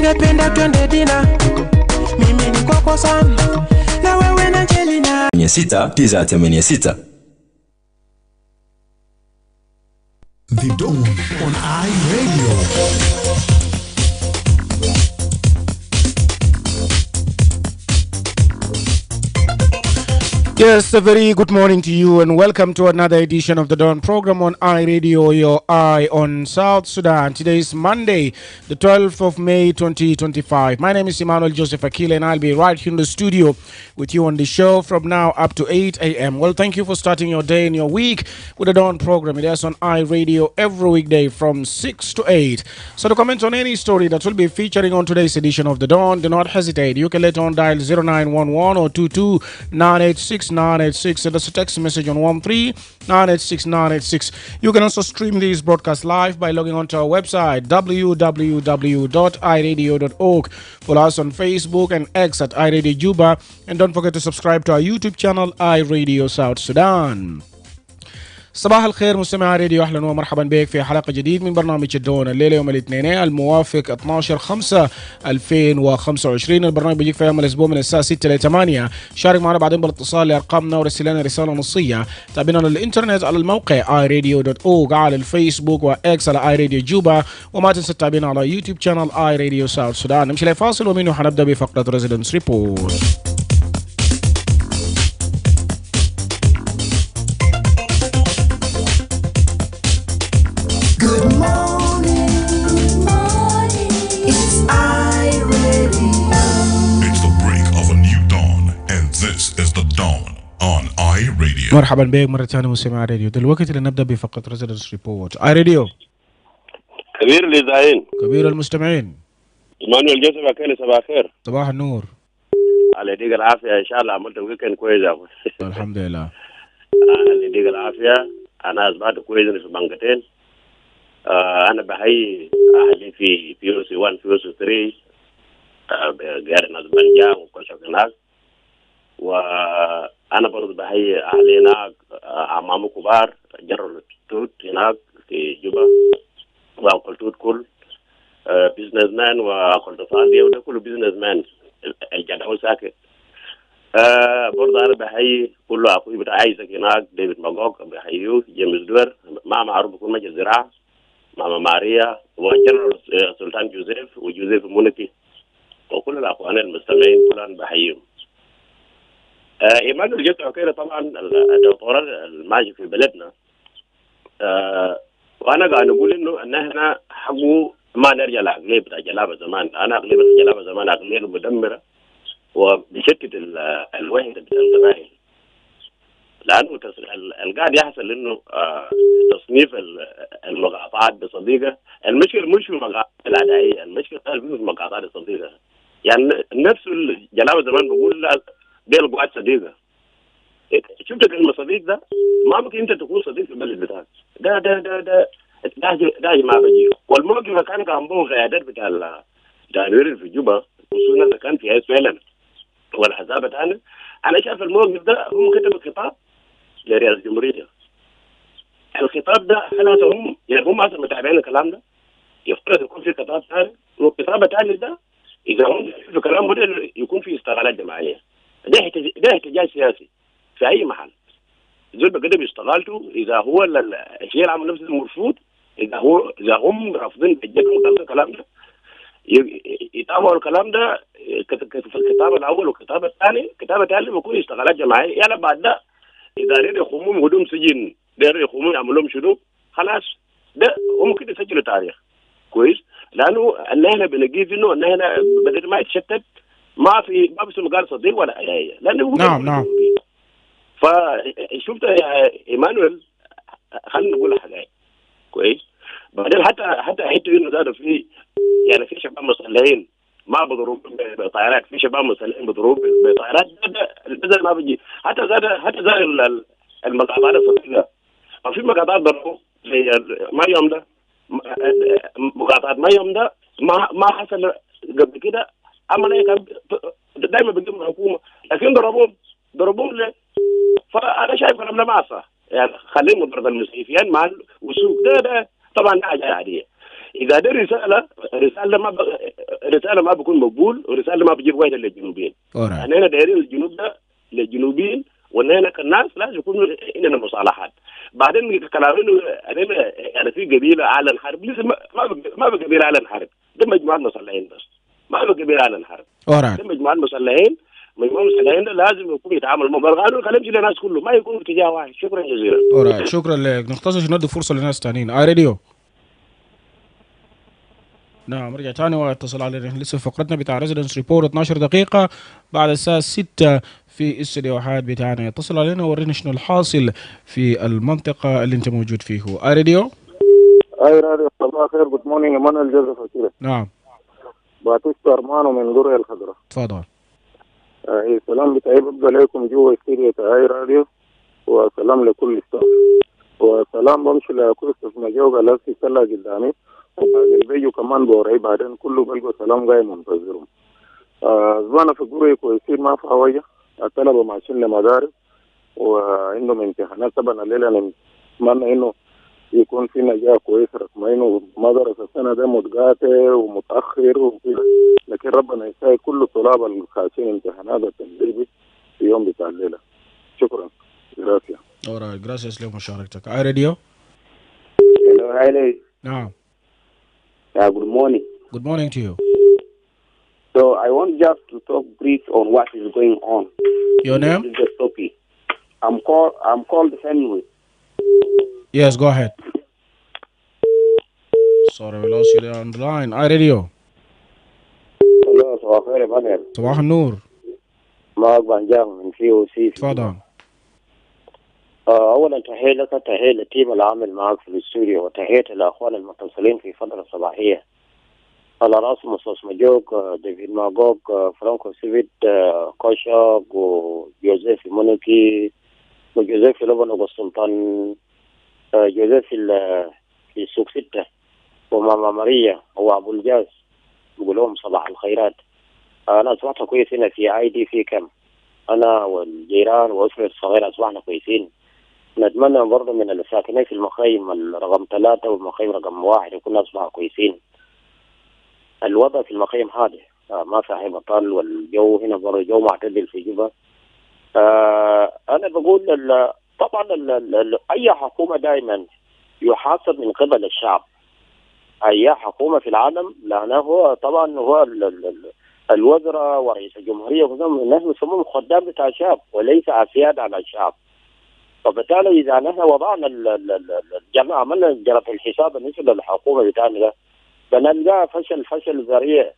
Ninapenda twende dina. Mimi ni kwako sana. Na wewe na Angelina. 6 The Dawn on iRadio. Yes, a very good morning to you and welcome to another edition of the Dawn program on iRadio, your eye on South Sudan. Today is Monday, the 12th of May 2025. My name is Emmanuel Joseph Akile and I'll be right here in the studio with you on the show from now up to 8 a.m. Well, thank you for starting your day and your week with the Dawn program. It is on iRadio every weekday from 6 to 8. So to comment on any story that will be featuring on today's edition of the Dawn, do not hesitate. You can later on dial 0911 or 22 986 986 and that's a text message on 13986 You can also stream these broadcasts live by logging onto our website www.iradio.org. Follow us on Facebook and X at iRadio Juba, and don't forget to subscribe to our YouTube channel iRadio South Sudan. صباح الخير مستمعي راديو، اهلا ومرحبا بك في حلقه جديد من برنامج الدون الليله يوم الاثنين الموافق 12/5/2025. البرنامج بيجيك في يوم الاسبوع من الساعه 6 ل 8. شارك معنا بعدين بالاتصال لارقامنا ورسل لنا رساله نصيه. تابعنا على الانترنت على الموقع iRadio.org، على الفيسبوك واكس على iRadio جوبا، وما تنسى تتابعنا على يوتيوب شانل iRadio South Sudan. نمشي لفاصل ومنه حنبدا بفقره ريزيدنس ريبورت. مرحبا بك مرة ثانية مستمع راديو. دلوقتي لنبدأ بفقرة ريزيدنس ريبورت. اي راديو كبير الإذاعين، كبير المستمعين. إيمانويل جوزيف أكيل، صباح الخير. صباح النور. على يديك العافية، إن شاء الله عملت ويكند كويس يا أخوي. الحمد لله. على يديك العافية، أنا أصبحت كويس في بنكتين. أنا بحيي أهلي في بيوسي 1 بيوسي 3 غير ناس بنجا وكل شيء هناك. وأنا برضو بحيي أهلي هناك، أمام كبار جروا توت هناك في جوبا، وأكل توت كل بيزنس مان، وأكل فاندي، وده كله بيزنس مان الجدول ساكت. برضو أنا بحيي كل أخوي بتاع عايزك هناك، ديفيد ماجوك بحييه، جيمس دور، ما معروف بكون مجلس الزراعة، ماما ماريا، وجنرال سلطان جوزيف وجوزيف مونتي، وكل الأخوان المستمعين كلهم بحييهم. إيمانويل جت عكيرة طبعا الدكتوراه الماشي في بلدنا، وأنا قاعد أقول إنه إن إحنا حقه ما نرجع لعقلية بتاع جلابة زمان. أنا عقلية بتاع جلابة زمان عقلية مدمرة وبشتت الوحدة بتاع القبائل، لأنه القاعد يحصل إنه تصنيف المقاطعات بصديقة. المشكلة مش في المقاطعات العدائية، المشكلة في المقاطعات الصديقة. يعني نفس الجلابة زمان بقول لا دي القواعد صديقة. شفت كلمة صديق ده ما ممكن أنت تكون صديق في البلد بتاعك. ده ما بيجي. والموقف كان بوه قيادات بتاع النوير في جوبا، خصوصا كان في فعلا والحساب بتاعنا. أنا شايف الموقف ده هم كتبوا خطاب لرئاسة الجمهورية. الخطاب ده خلاص هم أصلا متابعين الكلام ده، يفترض يكون في خطاب ثاني، والخطاب الثاني ده إذا هم في كلام ده يكون في استغلالات جماعية. ده احتجاج سياسي في أي محل. زول بقدر يستغلته إذا هو الشيء اللي عمل نفسه المرفوض، إذا هم رافضين بيجيبوا الكلام ده يتابعوا الكلام ده في الكتاب الأول والكتاب الثاني. الكتاب الثاني بيكون استغلالات جماعية. يعني بعد ده إذا ريد يخمون هدوم سجن، ده يخمون يعملهم شنو، خلاص ده هم كده يسجلوا تاريخ كويس. لأنه إن إحنا بنجيب إنه إن إحنا بدل ما يتشتت ما في مقال صديق ولا أي. لأنه نعم. فشفت يا إيمانويل، خلينا نقول حاجة كويس. بعدين حتى إنه زاد في يعني في شباب مسلحين ما بضرب بطائرات، في شباب مسلحين بضرب بطائرات. ده ما بيجي. حتى زاد المقاطعات الصديقة. ما في مقاطعات ضربوا زي ما يوم ده، مقاطعات ما يوم ده ما حصل قبل كده. أما كان دائما بيجيبوا الحكومة، لكن ضربوهم ليه؟ فأنا شايف كلام ده ما صح. يعني خليهم مضرب المسيفيين مع والسوق ده طبعا ده حاجة عادية. إذا ده رسالة ما الرساله ما بيكون مقبول، والرساله ما بيجيب واحده للجنوبيين. يعني هنا دايرين الجنوب ده للجنوبيين، وهنا كالناس لازم يكون عندنا مصالحات. بعدين كلام انه يعني في قبيله اعلن حرب، لسه ما بقبيله اعلن حرب، ده مجموعه مسلحين بس، ما بقبيله اعلن حرب. ده مجموعه مسلحين، مجموعه مسلحين ده لازم يكون يتعامل مع القانون، كلام يمشي للناس كله، ما يكون اتجاه واحد. شكرا جزيلا. شكرا لك. نختصر ندي فرصه لناس ثانيين. راديو. نعم، رجع تاني واتصل علينا. لسه فقرتنا بتاع ريزيدنس ريبورت 12 دقيقة بعد الساعة 6 في استديوهات بتاعنا. اتصل علينا وورينا شنو الحاصل في المنطقة اللي انت موجود فيه. راديو. راديو صباح الخير. جود مورنينج. ايمانويل جوزيف أكيله. نعم. باتوست ارمانو من قرية الخضراء. تفضل. السلام بتاعي ببقى لكم جوا استديو تاعي راديو، وسلام لكل ستاف، وسلام بمشي لكريستوف مجاوب الاسي كلها قدامي، وباقي البيجو كمان بوري بعدين كله بلقوا سلام جاي منتظرهم. زوانا في قرية كويسين ما في حواجة، الطلبة ماشيين لمدارس وعندهم امتحانات. طبعا الليلة نتمنى انه يكون في نجاح كويس رسمين، ومدرسة السنة ده متقاطع ومتأخر وكده، لكن ربنا يساعد كل الطلاب الخاشين امتحانات التدريبي في يوم بتاع الليلة. شكرا. Gracias. Alright, gracias لمشاركتك. راديو. Hello, hi. نعم. Good morning. Good morning to you. So I want just to talk brief on what is going on. Your name? This is the topic. I'm called Emmanuel. Yes, go ahead. Sorry, we lost you there on the line. راديو. Hello, صباح الخير يا فندم. صباح النور. معك بنجام من COC. تفضل. أولا تحية لك، تحية للتيم العامل معك في الاستوديو، وتحية للأخوان المتصلين في فترة صباحية. على رأسهم أستاذ مجوك، ديفيد ماغوك، فرانكو سيفيت، كوشاك، وجوزيف المونيكي، وجوزيف لبنان والسلطان، جوزيف في سوق 6، وماما ماريا وأبو الجاز. بقول لهم صباح الخيرات. أنا أصبحت كويس هنا في ID في كم. أنا والجيران وأسرة الصغيرة أصبحنا كويسين. نتمنى برضه من الساكنين في المخيم الرقم 3 والمخيم رقم 1 يكون أصبحوا كويسين. الوضع في المخيم هادئ، ما في أي بطال، والجو هنا برضه جو معتدل في جوبا. أنا بقول طبعا أي حكومة دائما يحاسب من قبل الشعب. أي حكومة في العالم، لأنه هو طبعا هو الوزراء ورئيس الجمهورية نحن نسموهم خدام بتاع الشعب وليس أسياد على الشعب. وبالتالي إذا نحن وضعنا الجماعة عملنا جرت الحساب بالنسبة للحكومة بتاعنا ده، بنلقى فشل ذريع،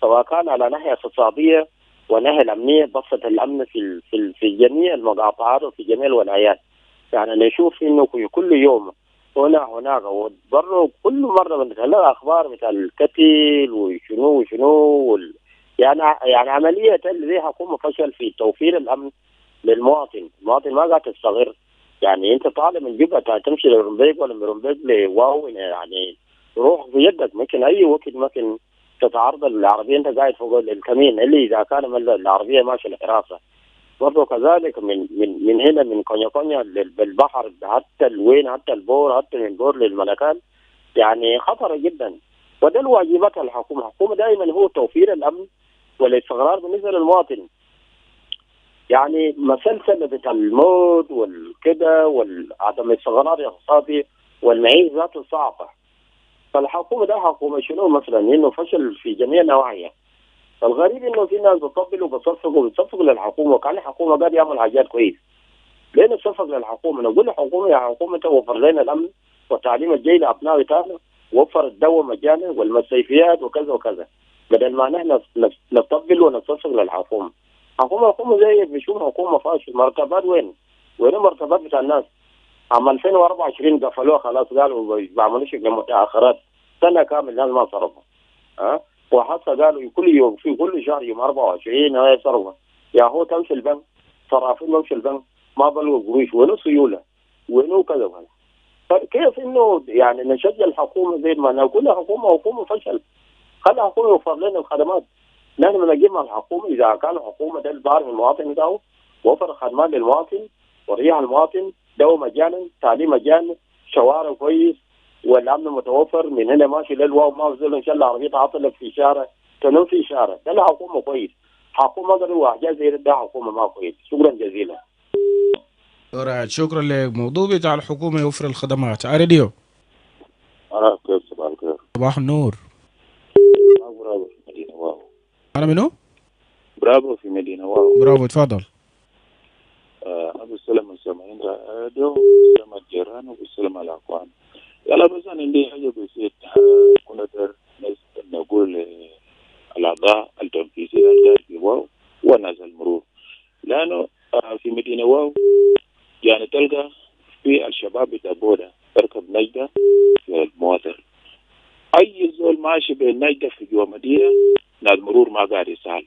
سواء كان على ناحية اقتصادية وناحية الأمنية، بسط الأمن في جميع المقاطعات وفي جميع الولايات. يعني نشوف إنه في كل يوم هناك وبرضه كل مرة بنتكلم أخبار مثل القتل وشنو يعني عملية زي حكومة فشل في توفير الأمن للمواطن. المواطن ما قاعد تستغر. يعني أنت طالب من جبهة تمشي لرمبيك ولا من رمبيك لواو، يعني روح بيدك. ممكن أي وقت ممكن تتعرض العربية، أنت قاعد فوق الكمين، اللي إذا كان العربية ماشية لحراسة. برضه كذلك من هنا من كونيا بالبحر حتى الوين، حتى البور، حتى من بور للملكان، يعني خطر جدا. وده الواجبات الحكومة. الحكومة دائما هو توفير الأمن والاستقرار بالنسبة للمواطن. يعني مسلسل بتاع الموت والكده وعدم الاستقرار الاقتصادي والمعيشة ذاته صعبة. فالحكومة ده حكومة شنو مثلا؟ إنه فشل في جميع نواحيها. فالغريب إنه في ناس بتطبلوا وبتصفقوا للحكومة، وكان الحكومة قاعد يعمل حاجات كويس. ليه نصفق للحكومة؟ نقول للحكومة يا حكومة توفر لنا الأمن والتعليم الجيد لأبناء بتاعنا، ووفر الدواء مجانا والمستشفيات وكذا وكذا، بدل ما نحن نطبل ونصفق للحكومة. حكومة زي بيشوف حكومة فاشل. مرتبات وين المرتبات بتاع الناس؟ عام 2024 قفلوها خلاص، قالوا بيعملوا شكل متأخرات، سنة كامل الناس ما صرفوا. وحتى قالوا كل يوم في كل شهر يوم 24 هاي صرفة. يا هو تمشي البنك، صرافين ممشي البنك ما بلغوا قروش، وينو سيولة، وينو كذا وكذا. فكيف إنه يعني نشجع الحكومة زي ما نقول حكومة فشل؟ خلي الحكومة يوفر لنا الخدمات. نحن بنجيب مع الحكومة إذا كان الحكومة ده البار من المواطن بتاعه، وفر خدمات للمواطن، وريح المواطن، دواء مجانا، تعليم مجانا، شوارع كويس، والأمن متوفر. من هنا ماشي للواو ما بزول إن شاء الله عربية تعطلك في شارع تنو في إشارة ده الحكومة كويس حكومة قالوا حاجة زي ده حكومة ما كويس. شكرا جزيلا. alright شكرا لك. موضوع بتاع الحكومة يوفر الخدمات. راديو كيف صباح الخير. صباح النور. برافو في مدينة واو. أنا منو؟ برافو في مدينة واو. برافو تفضل. أبو سلمة السامعين راديو سلمة الجيران وبسلمة الأخوان. يلا بس أنا عندي حاجة بسيط كنا نقول الأعضاء التنفيذيين الجاي في واو وناس المرور، لأنه في مدينة واو يعني تلقى في الشباب بتاع بودا تركب نجدة في المواطن. أي زول ماشي بالنجدة في جوا مدينة ناس مرور ما قاعد يسال.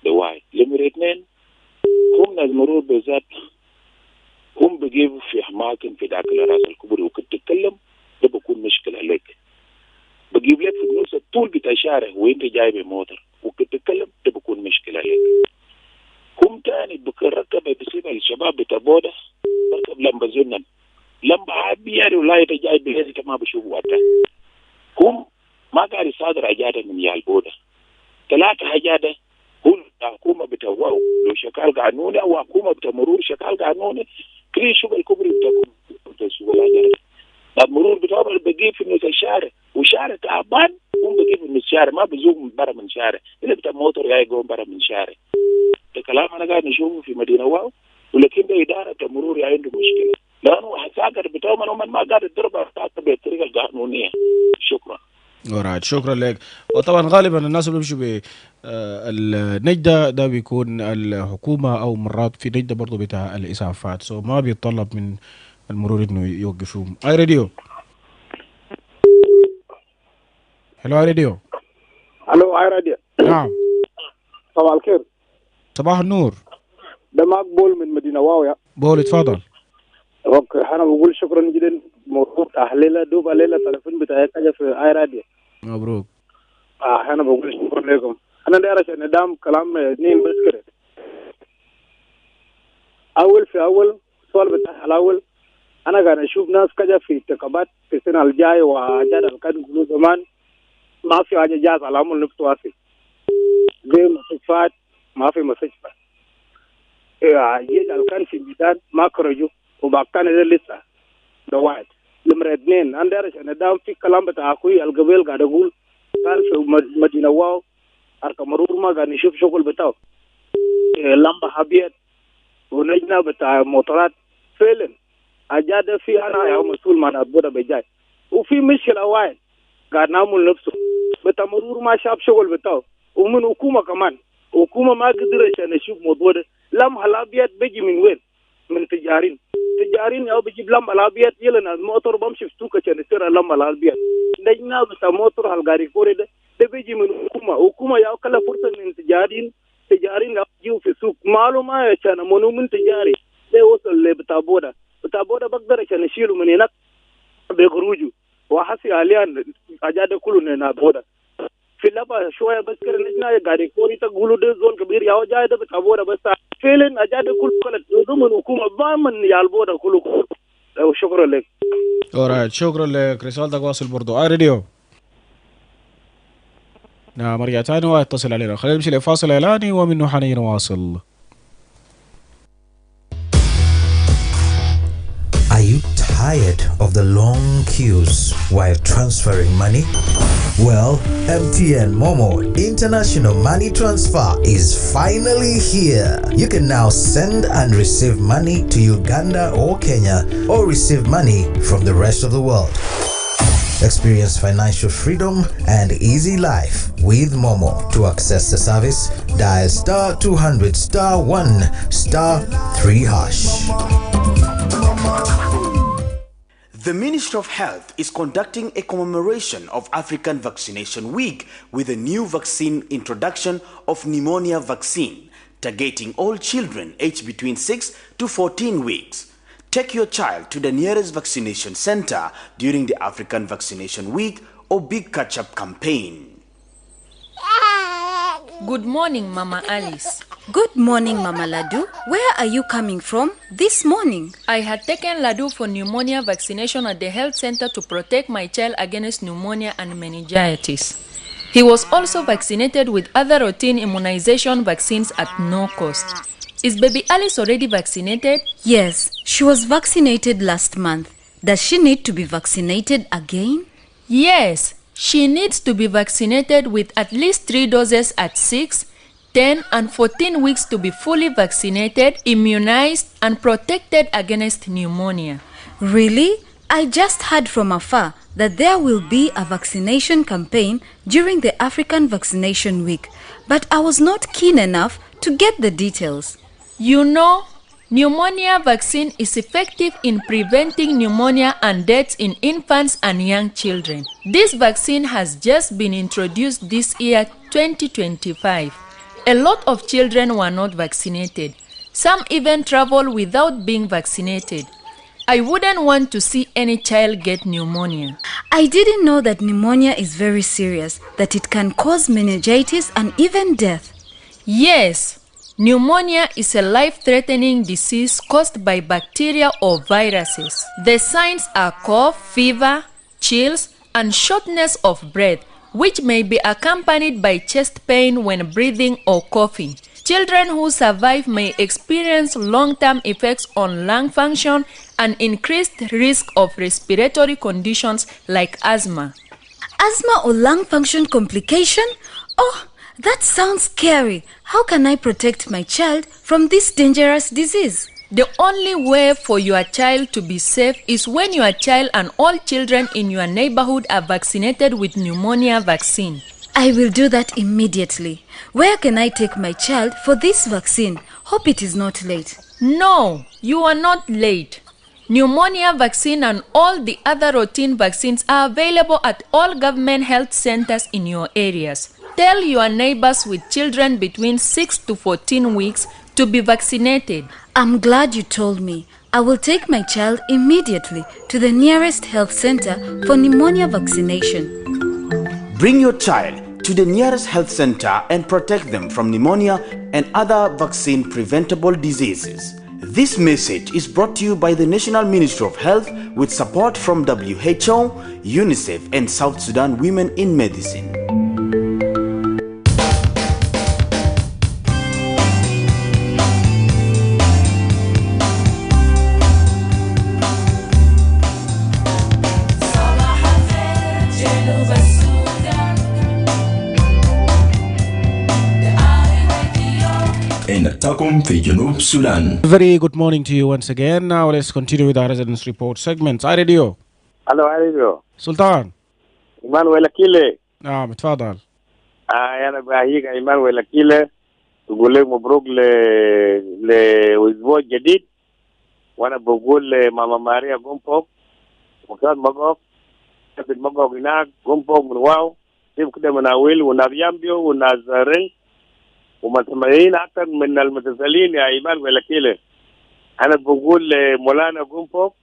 ده واحد. نمرة اثنين هم ناس مرور بالذات هم بيجيبوا في أماكن في داخل راس الكبري وكنت تتكلم ده بكون مشكلة لك. بجيب لك في نص الطول بتاع الشارع وانت جاي بموتر وكنت تتكلم ده بكون مشكلة لك. هم تاني بكركب بسيب الشباب بتاع بودا بركب لمبة زنن لمبة عابية ولا يتجاي بلازي كما بشوفوا وقتها. هم ما قاعد يصادر عجادة من يال بودا. ثلاثة عجادة هو الحكومة بتوعه لو شكال قانوني أو حكومة بتمرور شكال قانوني كل شغل الكبري بتاع شغل عجادة. المرور بتوعه بيجيب في نص الشارع وشارع تعبان هم بيجيب في نص الشارع ما بيزوم برا من شارع اللي بتاع موتور جاي يقوم برا من شارع. ده كلام أنا قاعد نشوفه في مدينة واو ولكن ده إدارة المرور عنده مشكلة لأنه حساكر بتوعه من ما قاعد يضربها بالطريقة القانونية. شكرا. alright شكرا لك. وطبعا غالبا الناس اللي بيمشوا بالنجدة ده بيكون الحكومة أو مرات في نجدة برضو بتاع الإسعافات ما بيتطلب من المرور إنه يوقفوهم. راديو هلو راديو. الو راديو. نعم صباح الخير. صباح النور. ده معك بول من مدينة واو يا بول اتفضل. اوكي انا بقول شكرا جدا موضوع تحليله دوب علينا التليفون بتاعي حاجه في راديو. مبروك. انا بقول شكرا لكم. انا داير عشان ندام كلام اثنين بس كده. اول السؤال بتاع الاول انا قاعد اشوف ناس كده في انتخابات في السنه الجاي وحاجات اللي كانوا يقولوا زمان ما في حاجه جاهزه على العمل نفسه واسي زي مستشفيات ما في مستشفى. اللي كان في الميدان ما خرجوا وبقى كان لسه ده واحد. نمرة اثنين انا داير عشان ندام في كلام بتاع اخوي القبيل قاعد اقول كان في مدينه واو اركب مرور ما قاعد نشوف شغل بتاعه لمبه ابيض ونجنا بتاع موتورات فعلا اجاد في انا يا مسؤول ما نبدا بجاي وفي مشكله واحد قاعد نعمل نفسه بتاع مرور ما شاف شغل بتاعه ومن حكومه كمان حكومه ما قدر عشان نشوف موضوع ده. لمبه الابيض بيجي من وين؟ من تجارين يا بيجيب لمبه الابيض يلا الموتور بمشي في سوق عشان يصير اللمبه الابيض نجنا بتاع موتور هالغاري كوري ده بيجي من حكومه يا كلا فرصه من تجارين يجوا في السوق معلومه عشان منو من تجاري ده وصل لبتاع بودا بقدر عشان يشيلوا من هناك بيخرجوا وحسي عليها اجاد كله هنا بودا في لبا شويه بس كده نجنا غاري كوري تقولوا ده زول كبير يا جاي ده بتاع بودا بس فعلا اجاد كله من حكومه ضامن يا البودا كله. شكرا لك. alright شكرا لك. رسالتك واصل برضو. راديو. نعم مرجع تاني واتصل علينا. خلينا نمشي لفاصل اعلاني ومنه حنين نواصل. Are you tired of the long queues while transferring money? Well, MTN Momo International Money Transfer is finally here. You can now send and receive money to Uganda or Kenya or receive money from the rest of the world. Experience financial freedom and easy life with Momo. To access the service, dial *200 *1 *3#. The Ministry of Health is conducting a commemoration of African Vaccination Week with a new vaccine introduction of pneumonia vaccine, targeting all children aged between 6 to 14 weeks. Take your child to the nearest vaccination center during the African Vaccination Week or Big Catch-up campaign. Good morning, Mama Alice. Good morning, Mama Ladu. Where are you coming from this morning? I had taken Ladu for pneumonia vaccination at the health center to protect my child against pneumonia and meningitis. He was also vaccinated with other routine immunization vaccines at no cost. Is baby Alice already vaccinated? Yes, she was vaccinated last month. Does she need to be vaccinated again? Yes, she needs to be vaccinated with at least 3 doses at 6, 10, and 14 weeks to be fully vaccinated, immunized, and protected against pneumonia. Really? I just heard from afar that there will be a vaccination campaign during the African Vaccination Week, but I was not keen enough to get the details. You know, pneumonia vaccine is effective in preventing pneumonia and deaths in infants and young children. This vaccine has just been introduced this year, 2025. A lot of children were not vaccinated. Some even travel without being vaccinated. I wouldn't want to see any child get pneumonia. I didn't know that pneumonia is very serious, that it can cause meningitis and even death. Yes. Pneumonia is a life-threatening disease caused by bacteria or viruses. The signs are cough, fever, chills, and shortness of breath, which may be accompanied by chest pain when breathing or coughing. Children who survive may experience long-term effects on lung function and increased risk of respiratory conditions like asthma. Asthma or lung function complication? Oh, that sounds scary. How can I protect my child from this dangerous disease? The only way for your child to be safe is when your child and all children in your neighborhood are vaccinated with pneumonia vaccine. I will do that immediately. Where can I take my child for this vaccine? Hope it is not late. No, you are not late. Pneumonia vaccine and all the other routine vaccines are available at all government health centers in your areas. Tell your neighbors with children between 6 to 14 weeks to be vaccinated. I'm glad you told me. I will take my child immediately to the nearest health center for pneumonia vaccination. Bring your child to the nearest health center and protect them from pneumonia and other vaccine-preventable diseases. This message is brought to you by the National Ministry of Health with support from WHO, UNICEF, and South Sudan Women in Medicine. Takum في جنوب Sudan. Very good morning to you once again. Now let's continue with our residence report segments. Hi Radio. Hello, Radio. Sultan. Emmanuel Akile. نعم تفضل. أنا بهيك Emmanuel Akile. تقول لك مبروك لأسبوع جديد. وأنا بقول لماما ماريا قومبوك وكان مقوك كابتن مقوك هناك قومبوك من واو كيف كده مناويل ونابيامبيو ونازرين ومتميزين أكثر من المتسلين يا إيمان ولا كيله. أنا بقول مولانا قومبوك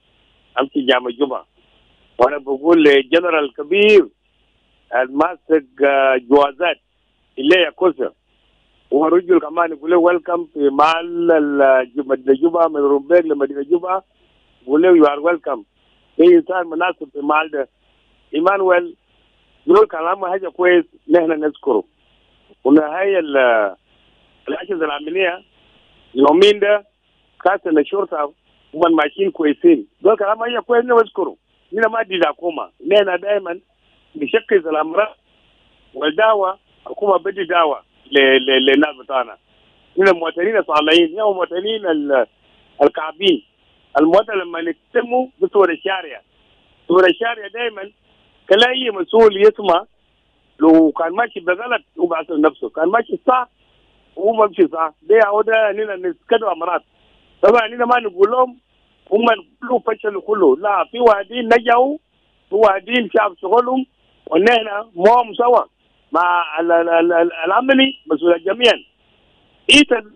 أمشي جامع جمعة. وأنا بقول لجنرال كبير الماسك جوازات اللي يكوسه. ورجل كمان يقول له ويلكم في محل مدينة جوبا من رومبيك لمدينة جوبا. يقول له يو ار ويلكم. في إنسان مناسب في محل ده. إيمانويل يقول كلامه حاجة كويس نحن نذكره. ونهاية الأجهزة الأمنية يومين ده كاسة الشرطة هم ماشيين كويسين. دول كلام هي كويس نذكره. هنا ما دي داكوما. نحن دائما بشكل الأمراض والدواء حكومة بدي دواء للناس بتاعنا. هنا المواطنين صالحين. هنا المواطنين الكعبين. المواطن لما نكتموا بصورة الشارع. صورة الشارع دائما كلا أي مسؤول يسمع لو كان ماشي بغلط هو بيعصر نفسه. كان ماشي صح هو ما بيمشي صح. ده هذا هنا نسكتوا أمراض. طبعا هنا ما نقول لهم هم كله فشلوا كله. لا في واحدين نجحوا في واحدين شاف شغلهم ونحن معهم سوا مع العملي مسؤول جميعا.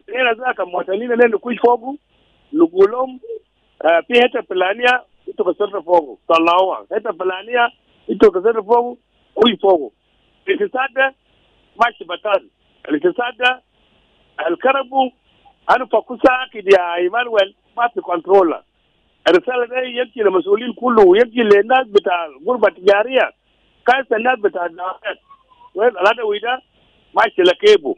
هنا ذاك المواطنين اللي نكوش فوقه نقول لهم في حتة فلانية انتوا كسرتوا فوقه طلعوها. حتة فلانية انتوا كسرتوا فوقه قوي فوقه. الاقتصاد ده ماشي بطال. الاقتصاد ده الكربو أنا فكوسا كده يا إيمانويل ما في كنترول. الرسالة ده يجي للمسؤولين كله ويجي للناس بتاع الغربة التجارية. كاس الناس بتاع الدعوات والهذا ويدا ماشي لكيبو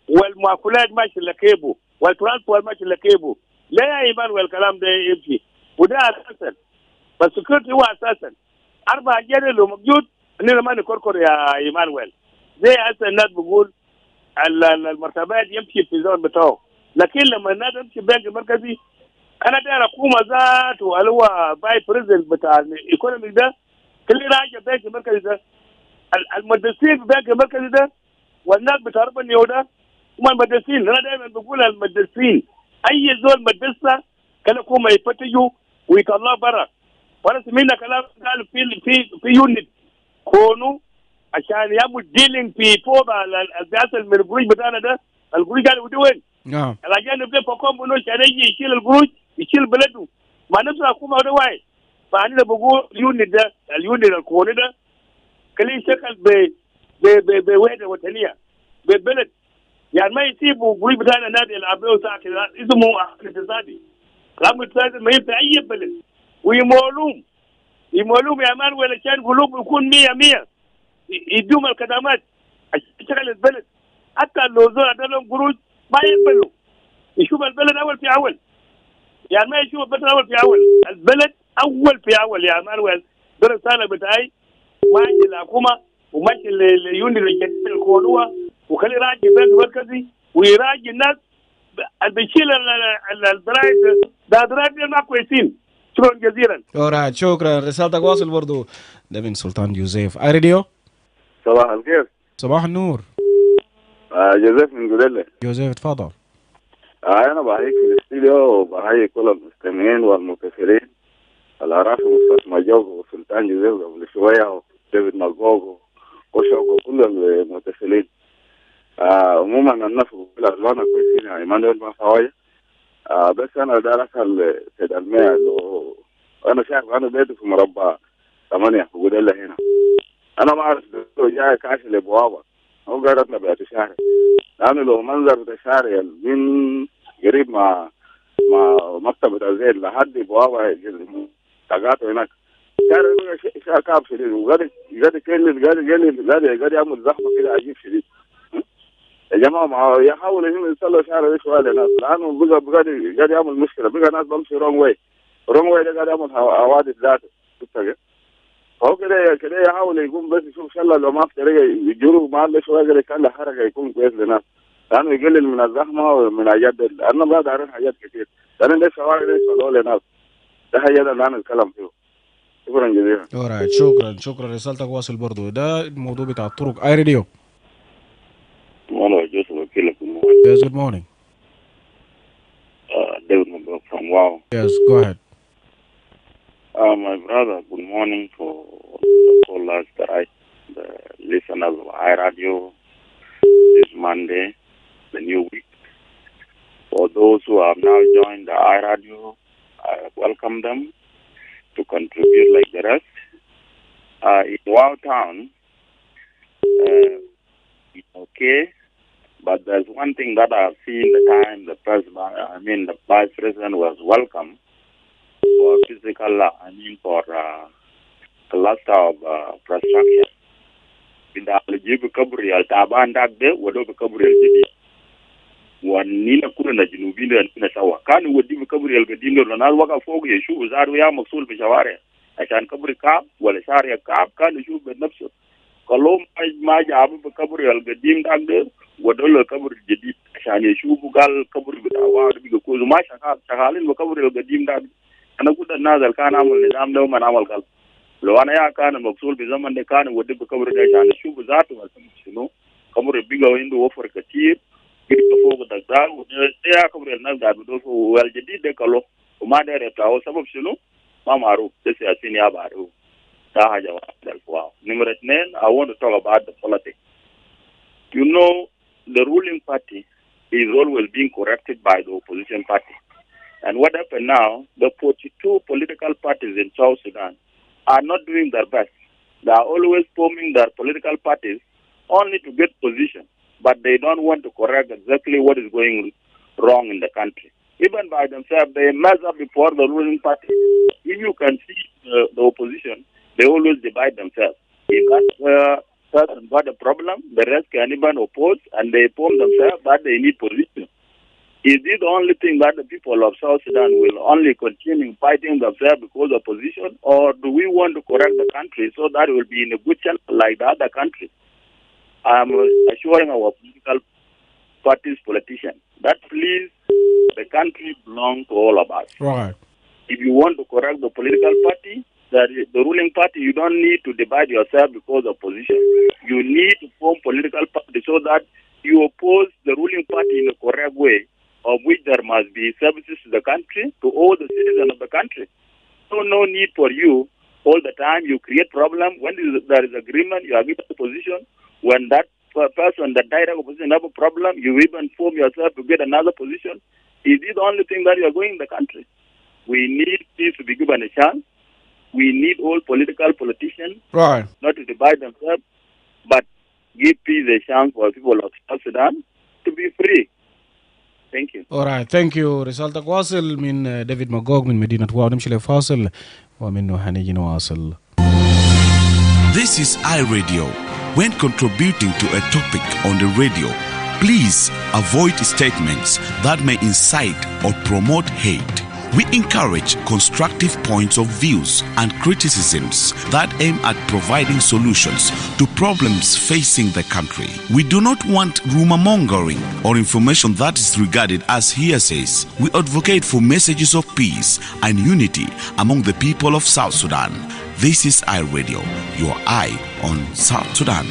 والمأكولات ماشي لكيبو والترانسبورت ماشي لكيبو لا يا إيمان والكلام ده يمشي وده أساسا بس سكيورتي هو أساسا 4 أجيال لو موجود إننا ما نكركر يا إيمانويل زي هسه الناس بقول المرتبات يمشي في زون بتاعه لكن لما الناس تمشي البنك المركزي أنا داير حكومة ذاته اللي هو باي بريزنت بتاع الإيكونومي ده كل راجع البنك المركزي ده المدرسين في البنك المركزي ده والناس بتهرب اليوم هم المدرسين. أنا دائما بقول المدرسين أي زول مدرسة كان حكومة يفتشوا ويطلعوا برا. وأنا سمعنا كلام قال في يونت كونوا عشان يعمل ديلينج في فوق البياسة من القروش بتاعنا ده. القروش قالوا ودي وين؟ نعم. الأجانب ده فوقهم بنو عشان يجي يشيل القروش يشيل بلده. ما نفس الحكومة ده واي. فأنا بقول اليونت ده اليونت الكوني ده كلين شكل بوحدة وطنية ببلد. يعني ما يسيبوا قروش بتاعنا نادي العبيو ساكن اسمه اقتصادي. كلام اقتصادي ما ينفع أي بلد. ويمولوم يا مان ولا كان قلوب يكون 100 يدوم الخدمات عشان تشتغل البلد. حتى لو زول عندهم قروش ما يقبلوا يشوف البلد اول في اول. يعني ما يشوف البلد اول في اول البلد اول في اول يا مان. برسالة بتاعي ماشي الحكومة وماشي اليوني الجديد الكونوة وخلي راجي بنك مركزي ويراجي الناس اللي بيشيل الضرائب ده ضرائب ما كويسين. شكرا جزيلا. alright شكرا رسالتك واصل برضو. ده من سلطان يوسف اي راديو. صباح الخير. صباح النور. جوزيف من جدلة. جوزيف اتفضل. أنا بحييك في الاستديو وبحيي كل المستمعين والمتصلين العراف مصطفى مجوب وسلطان جوزيف قبل شوية وديفيد ماجوب وشوق وكل المتصلين. عموما الناس بقول أزوانا كويسين يا إيمانويل ما فوايا. بس أنا دار أسأل سيد المياه أنا شايف أنا بيتي في مربع 8 في جدلة هنا. أنا ما أعرف لو جاي كاش لبوابة هو قاعد أطلع بيت الشارع لأنه لو منظر بيت الشارع من قريب مع مكتبة الزيت لحد بوابة تقاطع هناك شارع بقى شارع كعب شديد وقاعد يكلم قاعد يعمل زحمة كده عجيب شديد. يا جماعة ما يحاولوا إنهم يصلوا شارع ده شوية للناس لأنه بقى قاعد يعمل مشكلة. بقى ناس بمشي رونج واي ده قاعد يعمل حوادث ذاته. فهو كده يحاول يقوم بس يشوف شلة لو ما في طريقة يجروا معاه شوية كده يخلي حركة يكون كويس للناس لأنه يقلل من الزحمة ومن حاجات لأنه ما دارين حاجات كتير لأن ده الشوارع ده يشغلوا للناس. ده حاجات اللي أنا أتكلم فيه. شكرا جزيلا. alright شكرا رسالتك واصل برضو. ده الموضوع بتاع الطرق اي راديو. Yes, good morning. David from Wow. Yes, go ahead. My brother, good morning for the callers, the listeners of iRadio this Monday, the new week. For those who have now joined the iRadio, I welcome them to contribute like the rest. In Wow Town, it's okay. But there's one thing that I've seen the time the vice president was welcome for physical, for cluster of infrastructure. In the Aljibu Kabri al Taban Dagde, Wadobe Kabri al Jadi. One Nina Kuna Junubina and Pinasawa. Can you do Kabri al Gadino and Alwaka Fog, Yeshu, Zaria Maxul Pishaware? I can Kabri Kap, Walisharia Kap, can you shoot the Nupso? Kolom Maja Abu Kabri al Gadim Dagde. ودول كبر جديد عشان يشوفوا قال كبر بتاعه بيقولوا ما شغالين بكبر القديم ده. أنا قلت الناس اللي كان عمل نظام ده وما عمل قال لو أنا يا كان مقصود بزمن ده كان ودي بكبر ده عشان يشوفوا ذاته وسمع شنو كبر بيجوا عنده وفر كتير كده فوق الدكتور وده كبر الناس ده بدو والجديد ده كله وما داري بتاعه سبب شنو ما معروف ده سياسيين يا بعرف ده حاجة واحدة. نمرة 2 I want to talk about the politics. You know, the ruling party is always being corrected by the opposition party. And what happened now, the 42 political parties in South Sudan are not doing their best. They are always forming their political parties only to get position, but they don't want to correct exactly what is going wrong in the country. Even by themselves, they mess up before the ruling party. If you can see the opposition, they always divide themselves. If that person got a problem, the rest can even oppose, and they inform themselves that they need position. Is this the only thing that the people of South Sudan will only continue fighting themselves because of position, or do we want to correct the country so that it will be in a good channel like the other countries? I'm assuring our political parties, politicians, that please, the country belongs to all of us. Right. If you want to correct the political party, the ruling party, you don't need to divide yourself because of position. You need to form political party so that you oppose the ruling party in a correct way, of which there must be services to the country, to all the citizens of the country. So no need for you all the time. You create problem. When there is agreement, you agree to the position. When that person, the direct opposition, have a problem, you even form yourself to get another position. Is this the only thing that you are going in the country? We need peace to be given a chance. We need all politicians right, not to divide themselves, but give peace a chance for people of South Sudan to be free. Thank you. All right, thank you. رسالتك واصل من ديفيد ماغوغ من مدينة واو. نمشي لفاصل ومنه هنيجي نواصل. This is iRadio. When contributing to a topic on the radio, please avoid statements that may incite or promote hate. We encourage constructive points of views and criticisms that aim at providing solutions to problems facing the country. We do not want rumor mongering or information that is regarded as hearsays. We advocate for messages of peace and unity among the people of South Sudan. This is iRadio, your eye on South Sudan.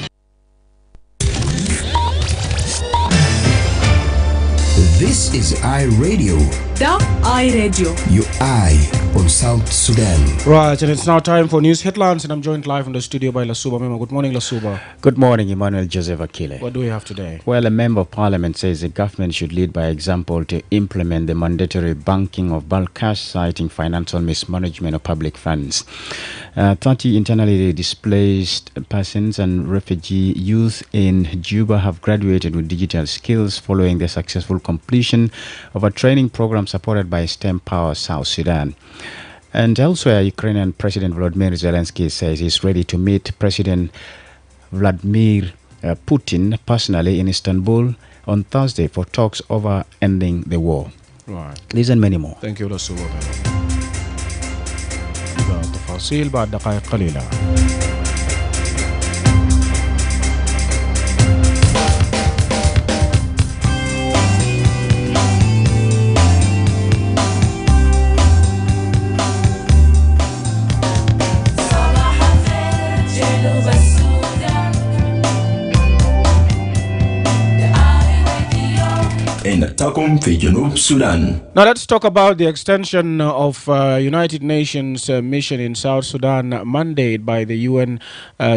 This is iRadio. The iRadio. Your eye on South Sudan. Right, and it's now time for news headlines, and I'm joined live in the studio by Lasuba Memo. Good morning, Lasuba. Good morning, Emmanuel Joseph Akile. What do we have today? Well, a member of parliament says the government should lead by example to implement the mandatory banking of bulk cash, citing financial mismanagement of public funds. 30 internally displaced persons and refugee youth in Juba have graduated with digital skills following the successful completion of a training program supported by STEM Power South Sudan. And elsewhere, Ukrainian President Volodymyr Zelensky says he's ready to meet President Vladimir Putin personally in Istanbul on Thursday for talks over ending the war. Right. These and many more. Thank you, Lasuba. تفاصيل بعد دقائق قليلة. Now let's talk about the extension of United Nations mission in South Sudan mandated by the UN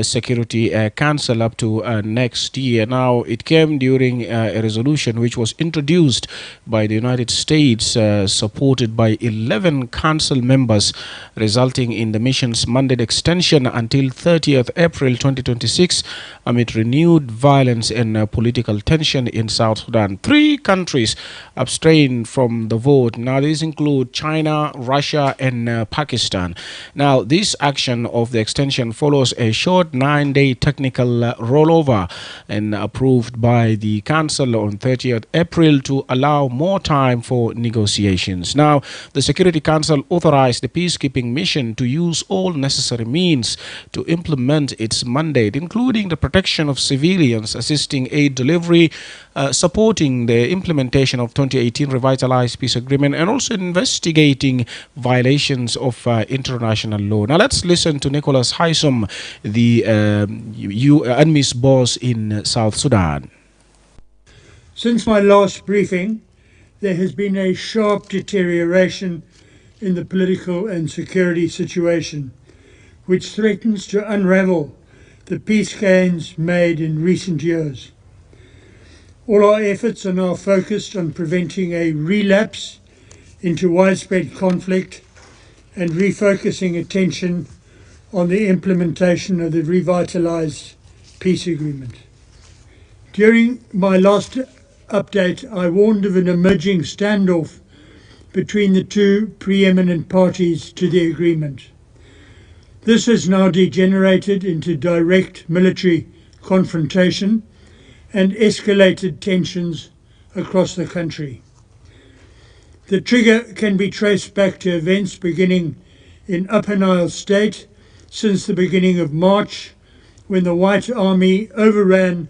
Security Council up to next year. Now it came during a resolution which was introduced by the United States, supported by 11 council members, resulting in the mission's mandate extension until 30th April 2026 amid renewed violence and political tension in South Sudan. 3 countries abstained from the vote. Now these include China, Russia and Pakistan. Now this action of the extension follows a short 9-day technical rollover and approved by the Council on 30th April to allow more time for negotiations. Now the Security Council authorized the peacekeeping mission to use all necessary means to implement its mandate, including the protection of civilians, assisting aid delivery, supporting the implementation of 2018 revitalized peace agreement, and also investigating violations of international law. Now let's listen to Nicholas Haysom, the UNMISS boss in South Sudan. Since my last briefing, there has been a sharp deterioration in the political and security situation, which threatens to unravel the peace gains made in recent years. All our efforts are now focused on preventing a relapse into widespread conflict and refocusing attention on the implementation of the revitalized peace agreement. During my last update, I warned of an emerging standoff between the 2 preeminent parties to the agreement. This has now degenerated into direct military confrontation and escalated tensions across the country. The trigger can be traced back to events beginning in Upper Nile State since the beginning of March, when the White Army overran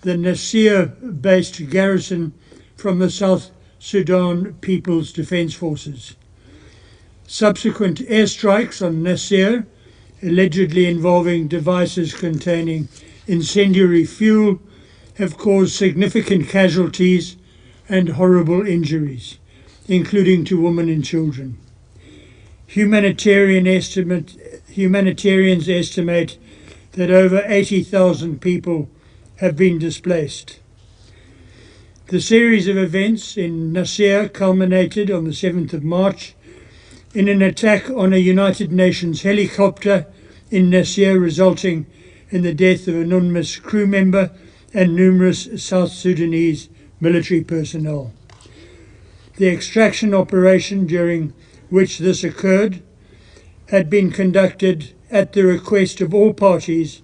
the Nasir-based garrison from the South Sudan People's Defense Forces. Subsequent airstrikes on Nasir, allegedly involving devices containing incendiary fuel, have caused significant casualties and horrible injuries, including to women and children. Humanitarians estimate that over 80,000 people have been displaced. The series of events in Nasir culminated on the 7th of March in an attack on a United Nations helicopter in Nasir, resulting in the death of an UNMISS crew member and numerous South Sudanese military personnel. The extraction operation during which this occurred had been conducted at the request of all parties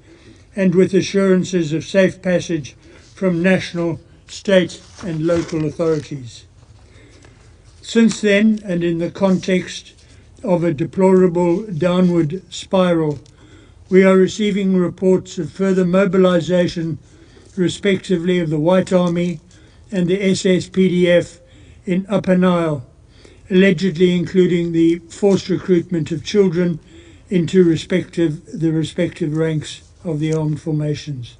and with assurances of safe passage from national, state and local authorities. Since then, and in the context of a deplorable downward spiral, we are receiving reports of further mobilization, respectively, of the White Army and the SSPDF in Upper Nile, allegedly including the forced recruitment of children into the respective ranks of the armed formations.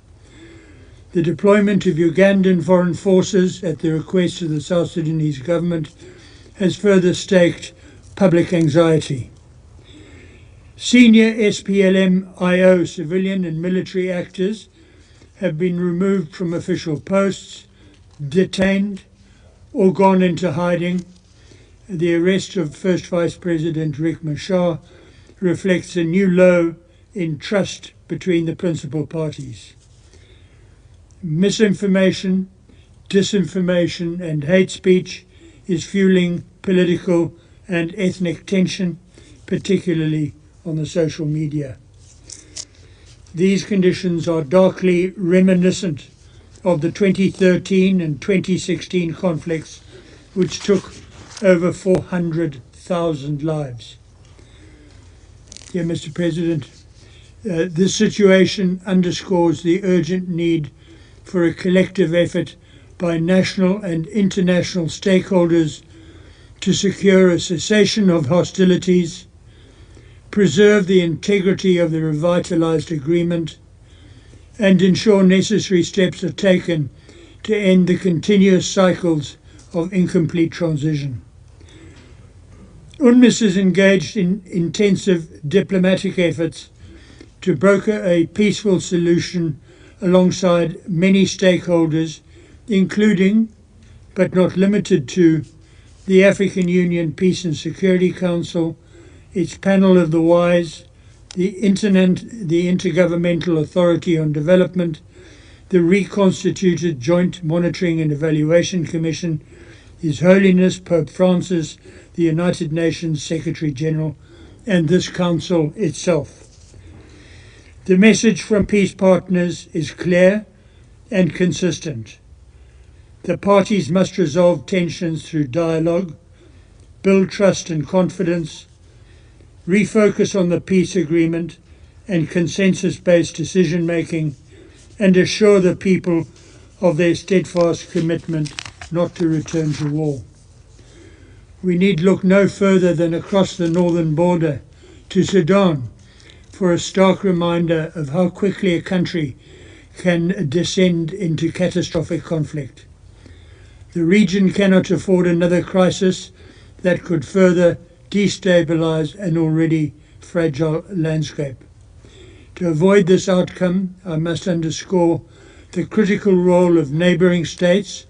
The deployment of Ugandan foreign forces at the request of the South Sudanese government has further staked public anxiety. Senior SPLM-IO civilian and military actors have been removed from official posts, detained, or gone into hiding. The arrest of First Vice President Riek Machar reflects a new low in trust between the principal parties. Misinformation, disinformation, and hate speech is fueling political and ethnic tension, particularly on the social media. These conditions are darkly reminiscent of the 2013 and 2016 conflicts, which took over 400,000 lives. Dear Mr. President, this situation underscores the urgent need for a collective effort by national and international stakeholders to secure a cessation of hostilities, preserve the integrity of the revitalized agreement, and ensure necessary steps are taken to end the continuous cycles of incomplete transition. UNMISS is engaged in intensive diplomatic efforts to broker a peaceful solution alongside many stakeholders, including, but not limited to, the African Union Peace and Security Council, its panel of the Wise, the Intergovernmental Authority on Development, the reconstituted Joint Monitoring and Evaluation Commission, His Holiness Pope Francis, the United Nations Secretary General, and this Council itself. The message from peace partners is clear and consistent. The parties must resolve tensions through dialogue, build trust and confidence, refocus on the peace agreement and consensus-based decision-making, and assure the people of their steadfast commitment not to return to war. We need look no further than across the northern border to Sudan for a stark reminder of how quickly a country can descend into catastrophic conflict. The region cannot afford another crisis that could further destabilize an already fragile landscape. To avoid this outcome, I must underscore the critical role of neighboring states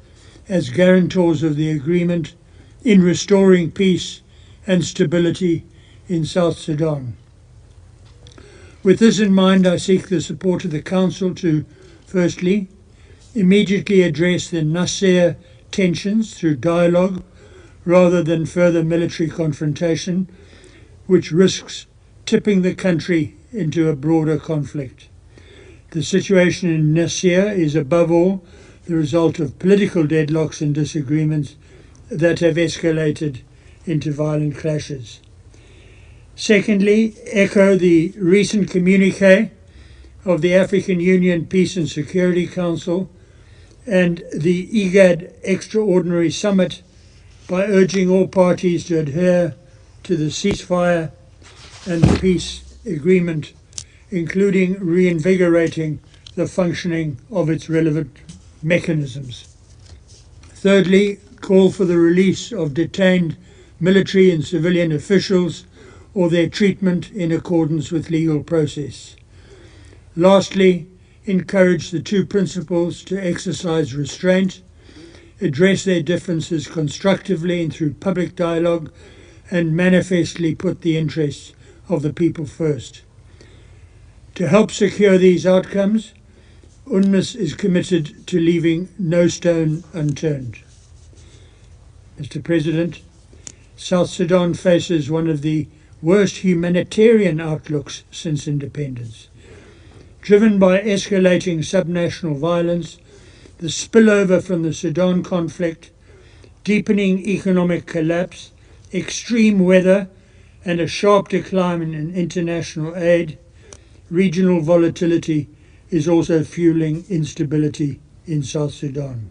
as guarantors of the agreement in restoring peace and stability in South Sudan. With this in mind, I seek the support of the Council to, firstly, immediately address the Nasir tensions through dialogue rather than further military confrontation, which risks tipping the country into a broader conflict. The situation in Nasir is above all the result of political deadlocks and disagreements that have escalated into violent clashes. Secondly, echo the recent communique of the African Union Peace and Security Council and the IGAD Extraordinary Summit by urging all parties to adhere to the ceasefire and the peace agreement, including reinvigorating the functioning of its relevant mechanisms. Thirdly, call for the release of detained military and civilian officials or their treatment in accordance with legal process. Lastly, encourage the two principals to exercise restraint, address their differences constructively and through public dialogue, and manifestly put the interests of the people first. To help secure these outcomes, UNMISS is committed to leaving no stone unturned. Mr. President, South Sudan faces one of the worst humanitarian outlooks since independence. Driven by escalating subnational violence, the spillover from the Sudan conflict, deepening economic collapse, extreme weather, and a sharp decline in international aid, regional volatility is also fueling instability in South Sudan.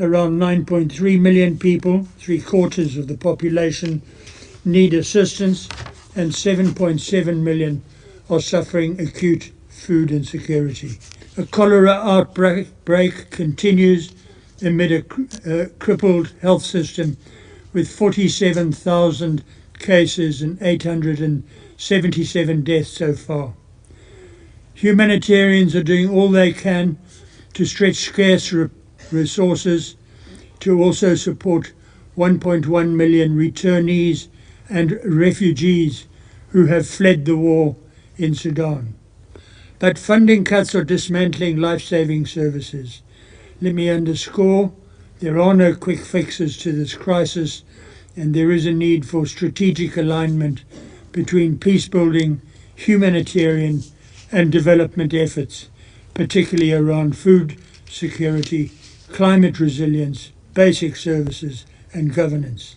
Around 9.3 million people, 3/4 of the population, need assistance, and 7.7 million are suffering acute food insecurity. A cholera outbreak continues amid a crippled health system with 47,000 cases and 877 deaths so far. Humanitarians are doing all they can to stretch scarce resources to also support 1.1 million returnees and refugees who have fled the war in Sudan. But funding cuts are dismantling life-saving services. Let me underscore, there are no quick fixes to this crisis, and there is a need for strategic alignment between peace-building, humanitarian, and development efforts, particularly around food security, climate resilience, basic services, and governance.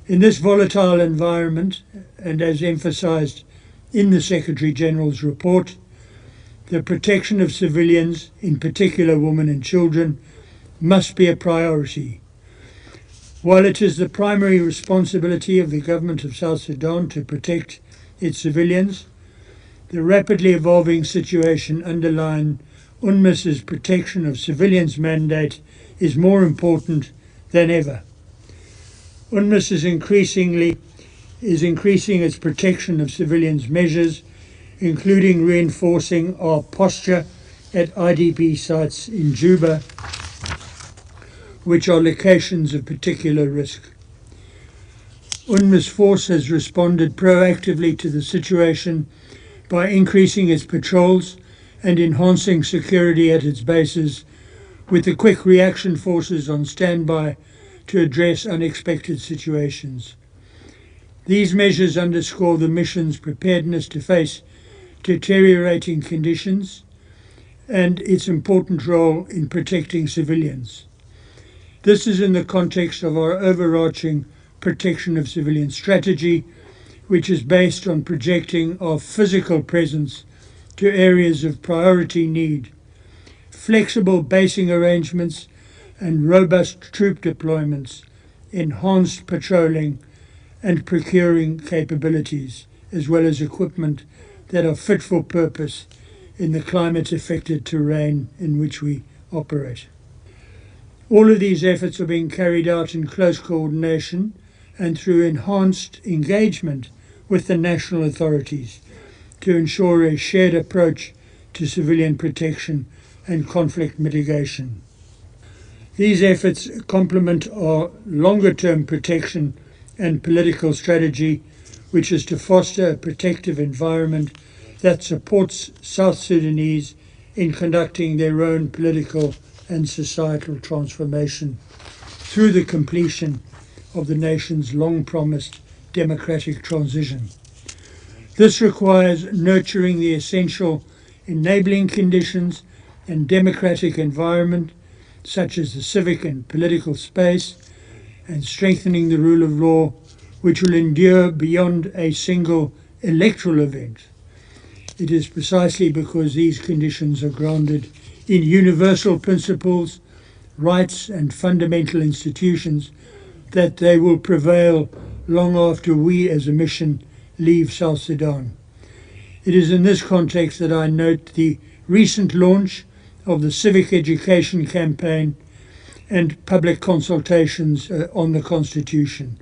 In this volatile environment, and as emphasized in the Secretary-General's report, the protection of civilians, in particular women and children, must be a priority. While it is the primary responsibility of the government of South Sudan to protect its civilians, the rapidly evolving situation underlying UNMISS's protection of civilians mandate is more important than ever. UNMISS is increasing its protection of civilians measures, including reinforcing our posture at IDP sites in Juba, which are locations of particular risk. UNMISS Force has responded proactively to the situation by increasing its patrols and enhancing security at its bases, with the quick reaction forces on standby to address unexpected situations. These measures underscore the mission's preparedness to face deteriorating conditions and its important role in protecting civilians. This is in the context of our overarching protection of civilian strategy, which is based on projecting our physical presence to areas of priority need, flexible basing arrangements and robust troop deployments, enhanced patrolling and procuring capabilities, as well as equipment that are fit for purpose in the climate-affected terrain in which we operate. All of these efforts are being carried out in close coordination and through enhanced engagement with the national authorities to ensure a shared approach to civilian protection and conflict mitigation. These efforts complement our longer-term protection and political strategy, which is to foster a protective environment that supports South Sudanese in conducting their own political and societal transformation through the completion of the nation's long-promised democratic transition. This requires nurturing the essential enabling conditions and democratic environment, such as the civic and political space, and strengthening the rule of law, which will endure beyond a single electoral event. It is precisely because these conditions are grounded in universal principles, rights and fundamental institutions that they will prevail long after we as a mission leave South Sudan. It is in this context that I note the recent launch of the civic education campaign and public consultations on the Constitution.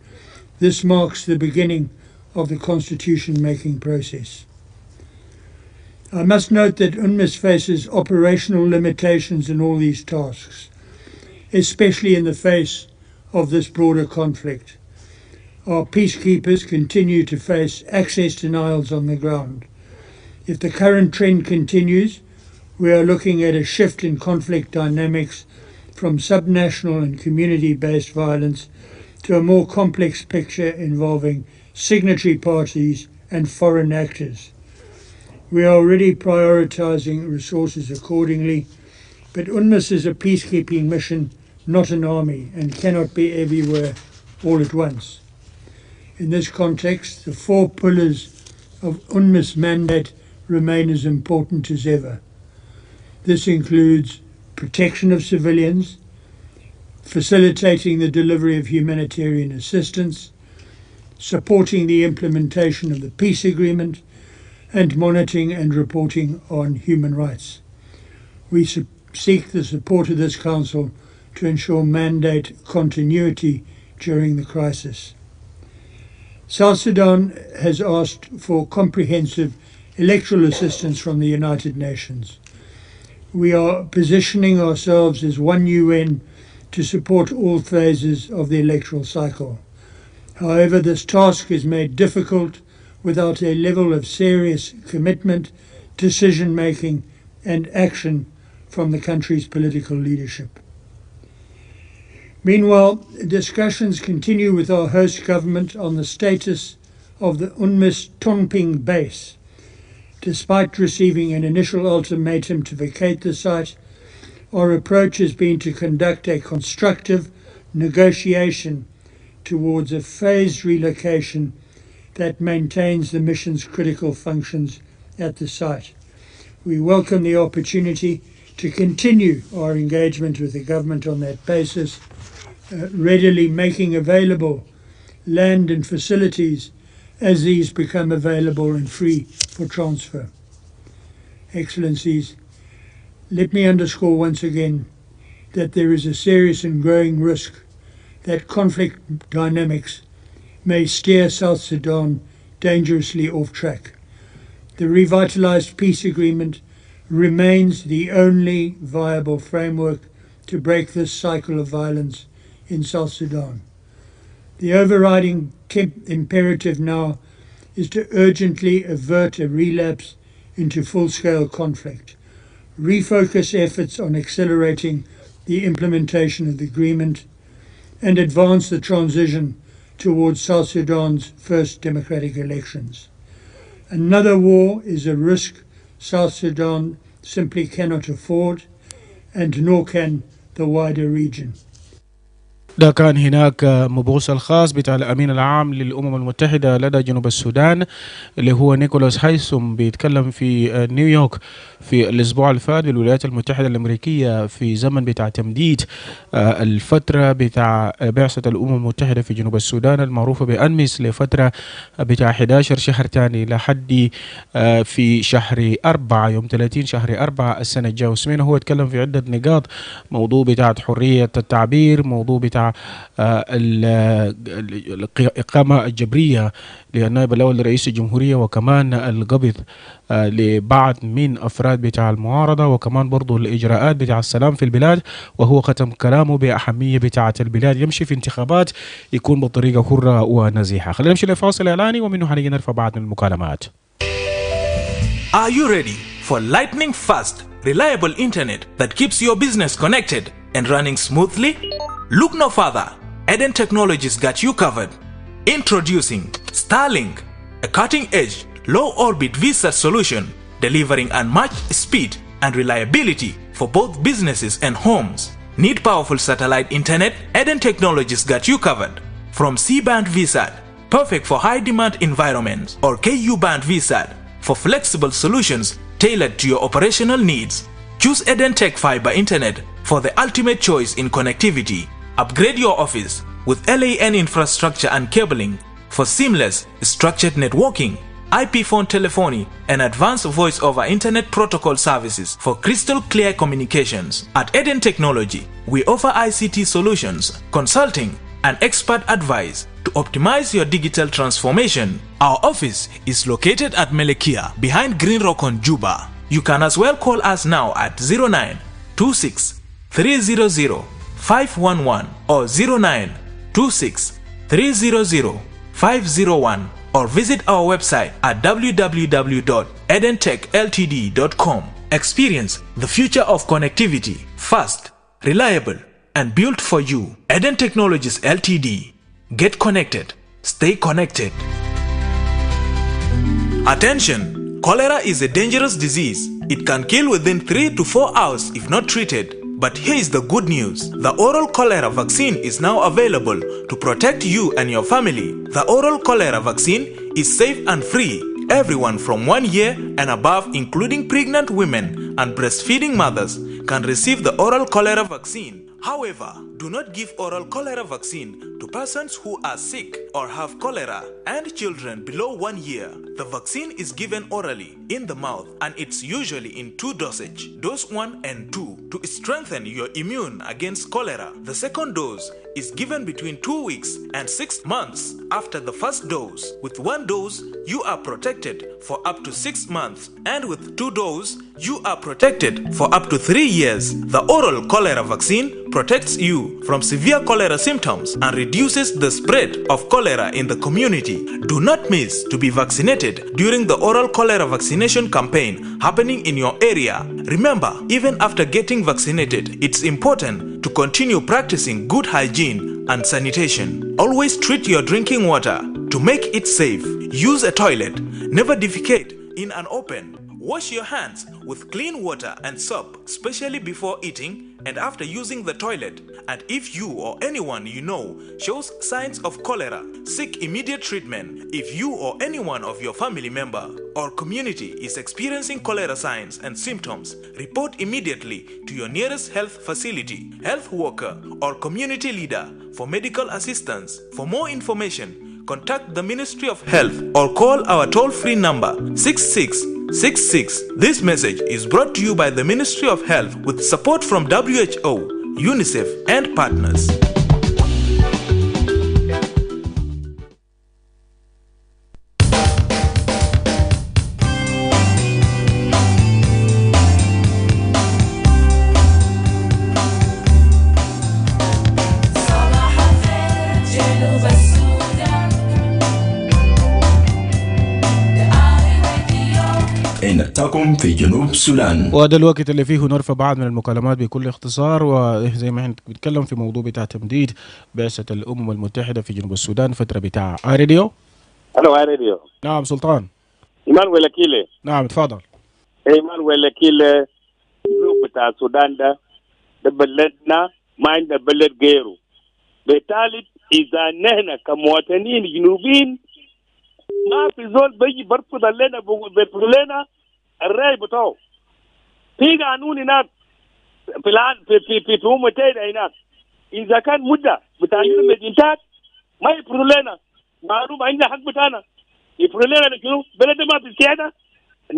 This marks the beginning of the constitution-making process. I must note that UNMISS faces operational limitations in all these tasks, especially in the face of this broader conflict. Our peacekeepers continue to face access denials on the ground. If the current trend continues, we are looking at a shift in conflict dynamics from subnational and community-based violence to a more complex picture involving signatory parties and foreign actors. We are already prioritizing resources accordingly, but UNMISS is a peacekeeping mission, not an army, and cannot be everywhere all at once. In this context, the 4 pillars of UNMISS mandate remain as important as ever. This includes protection of civilians, facilitating the delivery of humanitarian assistance, supporting the implementation of the peace agreement, and monitoring and reporting on human rights. We seek the support of this Council to ensure mandate continuity during the crisis. South Sudan has asked for comprehensive electoral assistance from the United Nations. We are positioning ourselves as one UN to support all phases of the electoral cycle. However, this task is made difficult without a level of serious commitment, decision-making and action from the country's political leadership. Meanwhile, discussions continue with our host government on the status of the UNMISS Tonping base. Despite receiving an initial ultimatum to vacate the site, our approach has been to conduct a constructive negotiation towards a phased relocation that maintains the mission's critical functions at the site. We welcome the opportunity to continue our engagement with the government on that basis, readily making available land and facilities as these become available and free for transfer. Excellencies, let me underscore once again that there is a serious and growing risk that conflict dynamics may steer South Sudan dangerously off track. The revitalized peace agreement remains the only viable framework to break this cycle of violence in South Sudan. The overriding imperative now is to urgently avert a relapse into full-scale conflict, refocus efforts on accelerating the implementation of the agreement, and advance the transition towards South Sudan's first democratic elections. Another war is a risk South Sudan simply cannot afford, and nor can the wider region. ده كان هناك مبعوث الخاص بتاع الأمين العام للأمم المتحدة لدى جنوب السودان اللي هو نيكولاس هايسوم، بيتكلم في نيويورك في الأسبوع الفات بالولايات المتحدة الأمريكية في زمن بتاع تمديد الفترة بتاع بعثة الأمم المتحدة في جنوب السودان المعروفة بأنمس لفترة بتاع 11 شهر تاني لحد في شهر 4 يوم 30 شهر 4 السنة الجاية. وسمعنا هو يتكلم في عدة نقاط، موضوع بتاع حرية التعبير، موضوع بتاع الإقامة الجبرية للنائب الأول لرئيس الجمهورية، وكمان القبض لبعض من أفراد بتاع المعارضة، وكمان برضو الإجراءات بتاع السلام في البلاد. وهو ختم كلامه بأهمية بتاعة البلاد يمشي في انتخابات يكون بطريقة حرة ونزيهة. خلينا نمشي لفاصل إعلاني ومنه حنيجي نرفع بعض من المكالمات. Are you ready for lightning fast, reliable internet that keeps your business connected and running smoothly? Look no further. Eden Technologies got you covered. Introducing Starlink, a cutting-edge, low-orbit VSAT solution delivering unmatched speed and reliability for both businesses and homes. Need powerful satellite internet? Eden Technologies got you covered. From C-band VSAT, perfect for high-demand environments, or Ku-band VSAT, for flexible solutions tailored to your operational needs. Choose Eden Tech Fiber Internet for the ultimate choice in connectivity. Upgrade your office with LAN infrastructure and cabling for seamless, structured networking, IP phone telephony, and advanced voice-over internet protocol services for crystal clear communications. At Eden Technology, we offer ICT solutions, consulting, and expert advice to optimize your digital transformation. Our office is located at Melekia, behind Green Rock on Juba. You can as well call us now at 0926 300 511 or 0926 300 501, or visit our website at www.edentechltd.com. Experience the future of connectivity, fast, reliable, and built for you. Eden Technologies Ltd. Get connected. Stay connected. Attention! Cholera is a dangerous disease. It can kill within 3 to 4 hours if not treated. But here is the good news. The oral cholera vaccine is now available to protect you and your family. The oral cholera vaccine is safe and free. Everyone from 1 year and above, including pregnant women and breastfeeding mothers, can receive the oral cholera vaccine. However, do not give oral cholera vaccine to persons who are sick or have cholera and children below 1 year. The vaccine is given orally in the mouth, and it's usually in 2 dosage, dose 1 and 2, to strengthen your immune against cholera. The second dose is given between 2 weeks and 6 months after the first dose. With 1 dose, you are protected for up to 6 months, and with 2 doses, you are protected for up to 3 years. The oral cholera vaccine protects you from severe cholera symptoms and reduces the spread of cholera in the community. Do not miss to be vaccinated during the oral cholera vaccination campaign happening in your area. Remember, even after getting vaccinated, it's important to continue practicing good hygiene and sanitation. Always treat your drinking water to make it safe. Use a toilet. Never defecate in an open. Wash your hands with clean water and soap, especially before eating and after using the toilet. And if you or anyone you know shows signs of cholera, seek immediate treatment. If you or anyone of your family member or community is experiencing cholera signs and symptoms, report immediately to your nearest health facility, health worker, or community leader for medical assistance. For more information, contact the Ministry of Health or call our toll-free number 6666. This message is brought to you by the Ministry of Health with support from WHO, UNICEF, and partners. تقم في جنوب السودان. وده الوقت اللي فيه نرفع بعض من المكالمات بكل اختصار، وزي ما احنا بنتكلم في موضوع بتاع تمديد بعثة الأمم المتحدة في جنوب السودان فترة بتاع راديو. الو راديو. نعم سلطان. ايمانويل اكيله. نعم تفضل. ايمانويل اكيله بتاع السودان ده بلدنا ما عندنا بلد غيره. بالتالي إذا نحن كمواطنين جنوبيين ما في زول بيجي برفض لنا بيفرض لنا الرأي بتاعه. في قانون هناك في متحدة هناك إذا كان مدة بتعيين المدينتات ما يفرض لنا، معلوم عندنا حق بتاعنا يفرض لنا شنو؟ بلد ما في سيادة،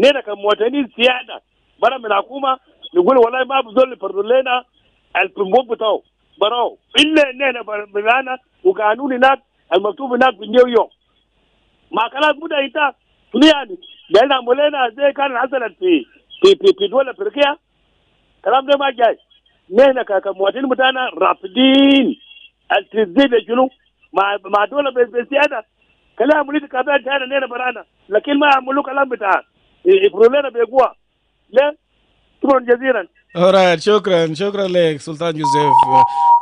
نحن كمواطنين سيادة برا من الحكومة نقول والله ما بزول يفرض لنا البنبوب بتاعه براو إلا نحن بلانا وقانون هناك المكتوب هناك في نيويورك. ما كلام بدا انت يعني بقينا عملنا زي كان حصلت في دول افريقيا. كلام ده ما جاي. نحن كمواطنين بتاعنا رافضين التزيد شنو مع دول بالسياده. كلام وليد كابان تاعنا نحن برانا، لكن ما عملوا كلام بتاع يفرضوا لنا بقوه. لا شكرا جزيلا. alright شكرا لك سلطان جوزيف.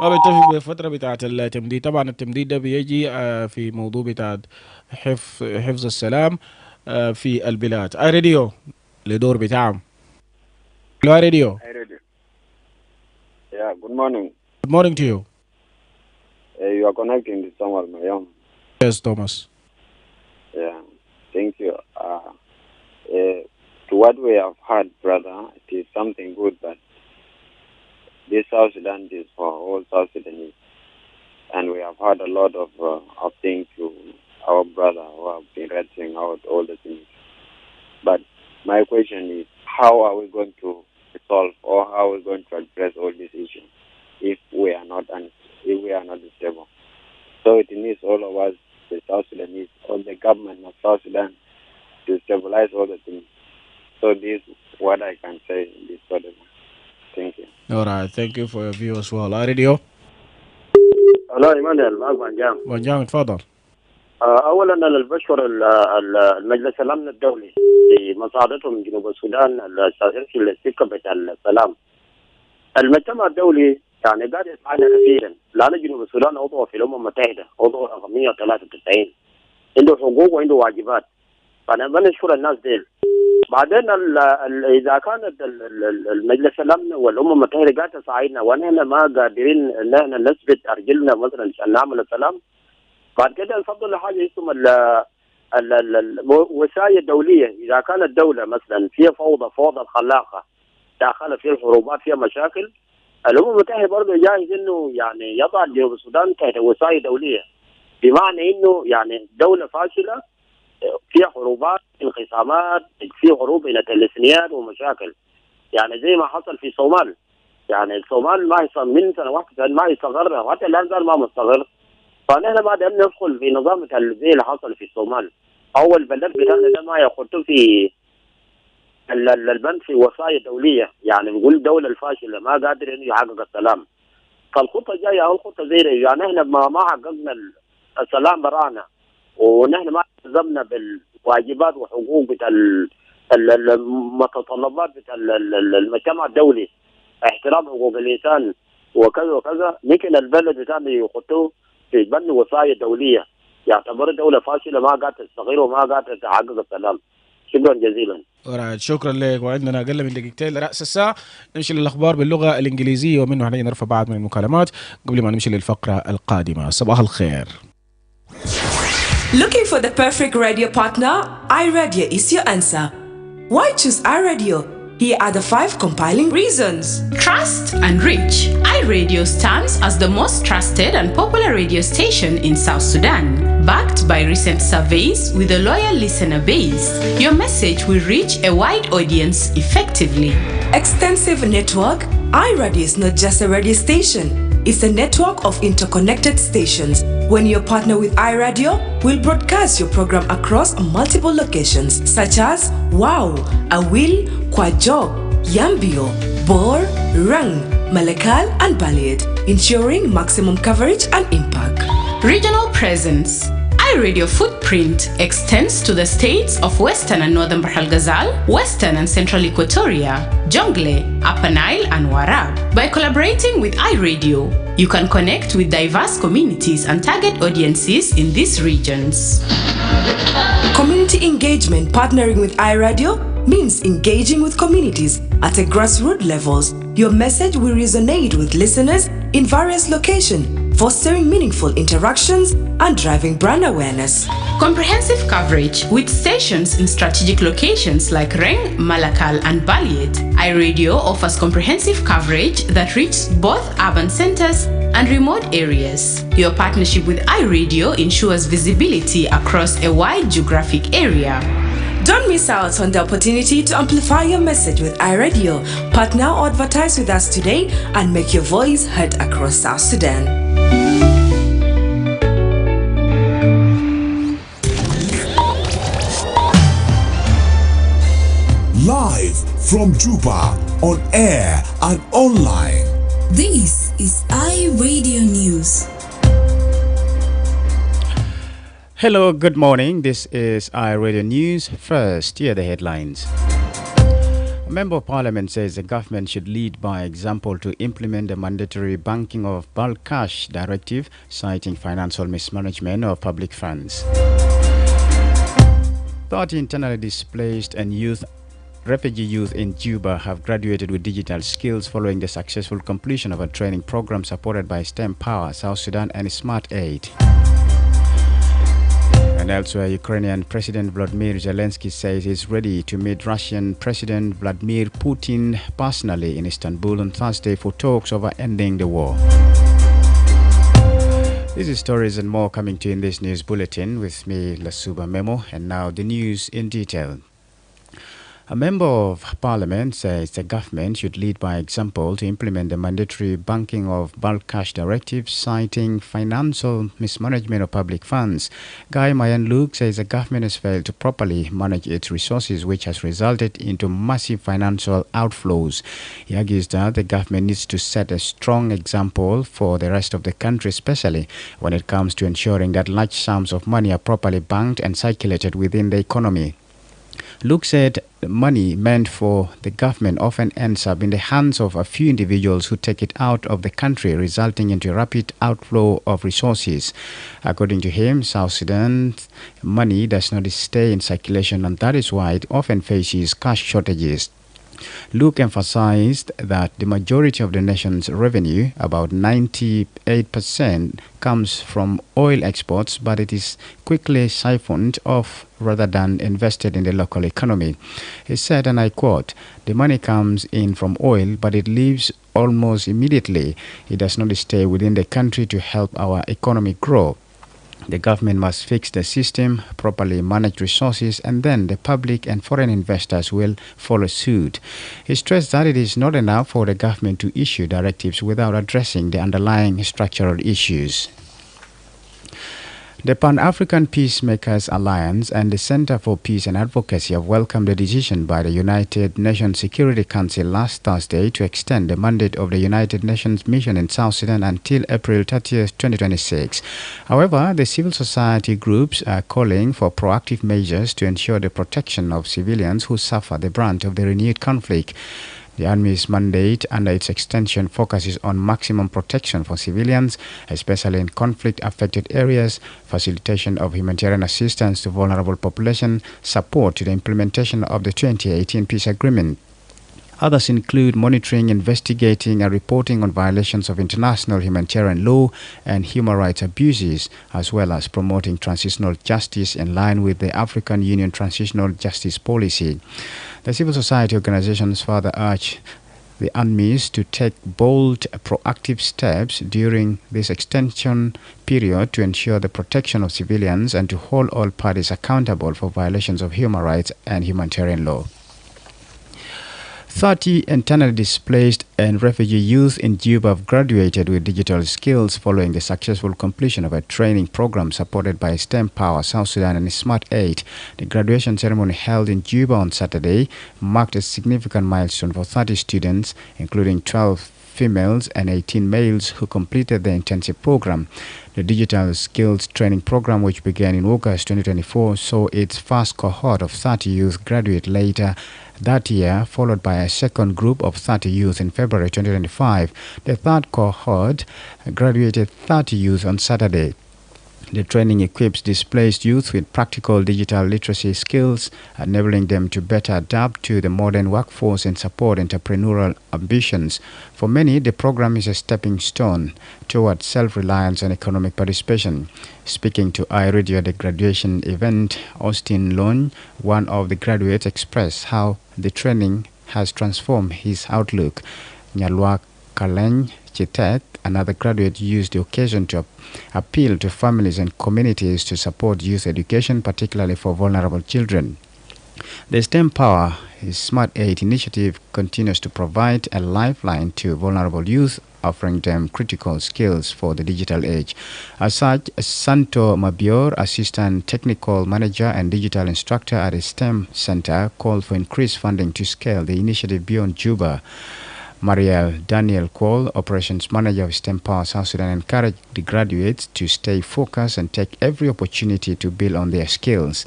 ما بيتفق بالفترة بتاعة التمديد. طبعا التمديد ده بيجي في موضوع بتاع حفظ السلام في البلاد. راديو. لدور بتاعهم. Hello Radio. Hi, Radio. Yeah, good morning. Good morning to you. You are connecting to Samuel Mayom. Yes, Thomas. Yeah, thank you. To what we have heard, brother, it is something good, but this South Sudan is for all South Sudanese. And we have heard a lot of things to our brother who have been writing out all the things. But my question is, how are we going to resolve or how are we going to address all these issues if we are not stable? So it needs all of us, the South Sudanese, or the government of South Sudan, to stabilize all the things. So this is what I can say in this sort of. Thank you. All right, thank you for your view as well. Radio. Hello, Emmanuel. معك بنجام. بنجام اتفضل. أولا أنا بشكر المجلس الأمن الدولي بمساعدتهم من جنوب السودان في السكة بتاع السلام. المجتمع الدولي يعني قاعد يسعانا كثيرا لأن جنوب السودان عضو في الأمم المتحدة عضو رقم 193 عنده حقوق وعنده واجبات. فأنا بنشكر الناس ديل. بعدين إذا كانت المجلس الأمن والأمم المتحدة قاعدة تساعدنا ونحن ما قادرين إن احنا نثبت أرجلنا مثلا عشان نعمل السلام، بعد كده نفضل لحاجة اسمها الوسائل الدولية. إذا كانت دولة مثلا فيها فوضى خلاقة داخل فيها الحروبات فيها مشاكل، الأمم المتحدة برضه جاهز إنه يعني يضع جنوب السودان تحت وسائل دولية، بمعنى إنه يعني دولة فاشلة فيها حروبات انقسامات فيها حروب بين الإثنيات ومشاكل، يعني زي ما حصل في الصومال. يعني الصومال ما يصير من سنة واحدة ما يستقر وحتى الآن زال ما مستقر. فنحن بعد أن ندخل في نظام زي اللي حصل في الصومال، أول بلد بتاعنا ده ما يخطوا في البند في وسائل دولية، يعني بيقول الدولة الفاشلة ما قادر إنه يحقق السلام. فالخطة الجاية أو الخطة زي يعني إحنا ما حققنا السلام برانا، ونحن ما التزمنا بالواجبات وحقوق بتاع المتطلبات بتاع المجتمع الدولي، احترام حقوق الإنسان وكذا وكذا، ممكن البلد بتاعنا يخطوه في بند وسائل دولية، يعتبر دولة فاشلة ما قاعدة تستغير وما قاعدة تحقق السلام. شكرا جزيلا. شكرا لك، وعندنا اقل من دقيقتين لراس الساعه. نمشي للاخبار باللغه الانجليزيه ومنه علينا نرفع بعض من المكالمات قبل ما نمشي للفقره القادمه. صباح الخير. Looking for the perfect radio partner? iRadio is your answer. Why choose iRadio? Here are the 5 compiling reasons. Trust and reach. iRadio stands as the most trusted and popular radio station in South Sudan. Backed by recent surveys with a loyal listener base, your message will reach a wide audience effectively. Extensive network. iRadio is not just a radio station. It's a network of interconnected stations. When you partner with iRadio, we'll broadcast your program across multiple locations such as Wow, Awil, Kwajo, Yambio, Bor, Rang, Malakal, and Balad, ensuring maximum coverage and impact. Regional presence. iRadio footprint extends to the states of Western and Northern Bahr el Ghazal, Western and Central Equatoria, Jonglei, Upper Nile, and Warab. By collaborating with iRadio, you can connect with diverse communities and target audiences in these regions. Community engagement. Partnering with iRadio means engaging with communities at a grassroots levels. Your message will resonate with listeners in various locations, fostering meaningful interactions and driving brand awareness. Comprehensive coverage with stations in strategic locations like Reng, Malakal, and Balad. iRadio offers comprehensive coverage that reaches both urban centers and remote areas. Your partnership with iRadio ensures visibility across a wide geographic area. Don't miss out on the opportunity to amplify your message with iRadio. Partner or advertise with us today and make your voice heard across South Sudan. Live from Juba, on air and online. This is iRadio News. Hello, good morning. This is iRadio News. First, here are the headlines. A member of parliament says the government should lead by example to implement the mandatory banking of bulk cash directive, citing financial mismanagement of public funds. 30 internally displaced and youth refugee youth in Juba have graduated with digital skills following the successful completion of a training program supported by STEM Power, South Sudan, and Smart Aid. And elsewhere, Ukrainian President Volodymyr Zelensky says he's ready to meet Russian President Vladimir Putin personally in Istanbul on Thursday for talks over ending the war. These stories and more coming to you in this news bulletin with me, Lasuba Memo, and now the news in detail. A member of parliament says the government should lead by example to implement the mandatory banking of bulk cash directive, citing financial mismanagement of public funds. Guy Mayan Luke says the government has failed to properly manage its resources, which has resulted into massive financial outflows. He argues that the government needs to set a strong example for the rest of the country, especially when it comes to ensuring that large sums of money are properly banked and circulated within the economy. Luke said the money meant for the government often ends up in the hands of a few individuals who take it out of the country, resulting into a rapid outflow of resources. According to him, South Sudan's money does not stay in circulation, and that is why it often faces cash shortages. Luke emphasized that the majority of the nation's revenue, about 98%, comes from oil exports, but it is quickly siphoned off rather than invested in the local economy. He said, and I quote, "The money comes in from oil, but it leaves almost immediately. It does not stay within the country to help our economy grow. The government must fix the system, properly manage resources, and then the public and foreign investors will follow suit." He stressed that it is not enough for the government to issue directives without addressing the underlying structural issues. The Pan-African Peacemakers Alliance and the Center for Peace and Advocacy have welcomed the decision by the United Nations Security Council last Thursday to extend the mandate of the United Nations mission in South Sudan until April 30th, 2026. However, the civil society groups are calling for proactive measures to ensure the protection of civilians who suffer the brunt of the renewed conflict. The Army's mandate under its extension focuses on maximum protection for civilians, especially in conflict-affected areas, facilitation of humanitarian assistance to vulnerable population, support to the implementation of the 2018 peace agreement. Others include monitoring, investigating, and reporting on violations of international humanitarian law and human rights abuses, as well as promoting transitional justice in line with the African Union Transitional Justice Policy. The civil society organizations further urge the UNMISS to take bold, proactive steps during this extension period to ensure the protection of civilians and to hold all parties accountable for violations of human rights and humanitarian law. 30 internally displaced and refugee youth in Juba have graduated with digital skills following the successful completion of a training program supported by STEM Power, South Sudan, and Smart Aid. The graduation ceremony held in Juba on Saturday marked a significant milestone for 30 students, including 12 females and 18 males who completed the intensive program. The Digital Skills Training Program, which began in August 2024, saw its first cohort of 30 youth graduate later that year, followed by a second group of 30 youth in February 2025. The third cohort graduated 30 youth on Saturday. The training equips displaced youth with practical digital literacy skills, enabling them to better adapt to the modern workforce and support entrepreneurial ambitions. For many, the program is a stepping stone towards self-reliance and economic participation. Speaking to iRadio at the graduation event, Austin Lone, one of the graduates, expressed how the training has transformed his outlook. Nyalwa Kaleng Chitek, another graduate, used the occasion to appeal to families and communities to support youth education, particularly for vulnerable children. The STEM Power Smart Aid initiative continues to provide a lifeline to vulnerable youth, offering them critical skills for the digital age. As such, Santo Mabior, Assistant Technical Manager and Digital Instructor at the STEM Center, called for increased funding to scale the initiative beyond Juba. Marielle Daniel Cole, Operations Manager of STEM Power South Sudan, encouraged the graduates to stay focused and take every opportunity to build on their skills.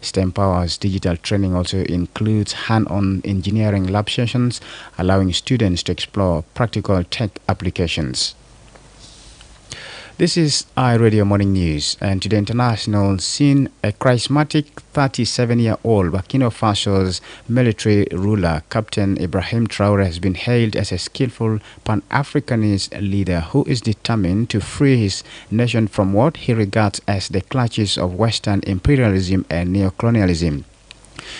STEM Power's digital training also includes hand-on engineering lab sessions, allowing students to explore practical tech applications. This is iRadio Morning News, and to the international scene, a charismatic 37-year-old Burkina Faso's military ruler, Captain Ibrahim Traoré, has been hailed as a skillful Pan-Africanist leader who is determined to free his nation from what he regards as the clutches of Western imperialism and neocolonialism.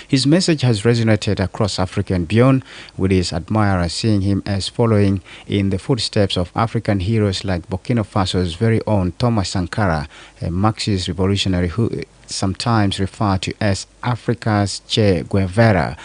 His message has resonated across Africa and beyond, with his admirers seeing him as following in the footsteps of African heroes like Burkina Faso's very own Thomas Sankara, a Marxist revolutionary who sometimes referred to as Africa's Che Guevara.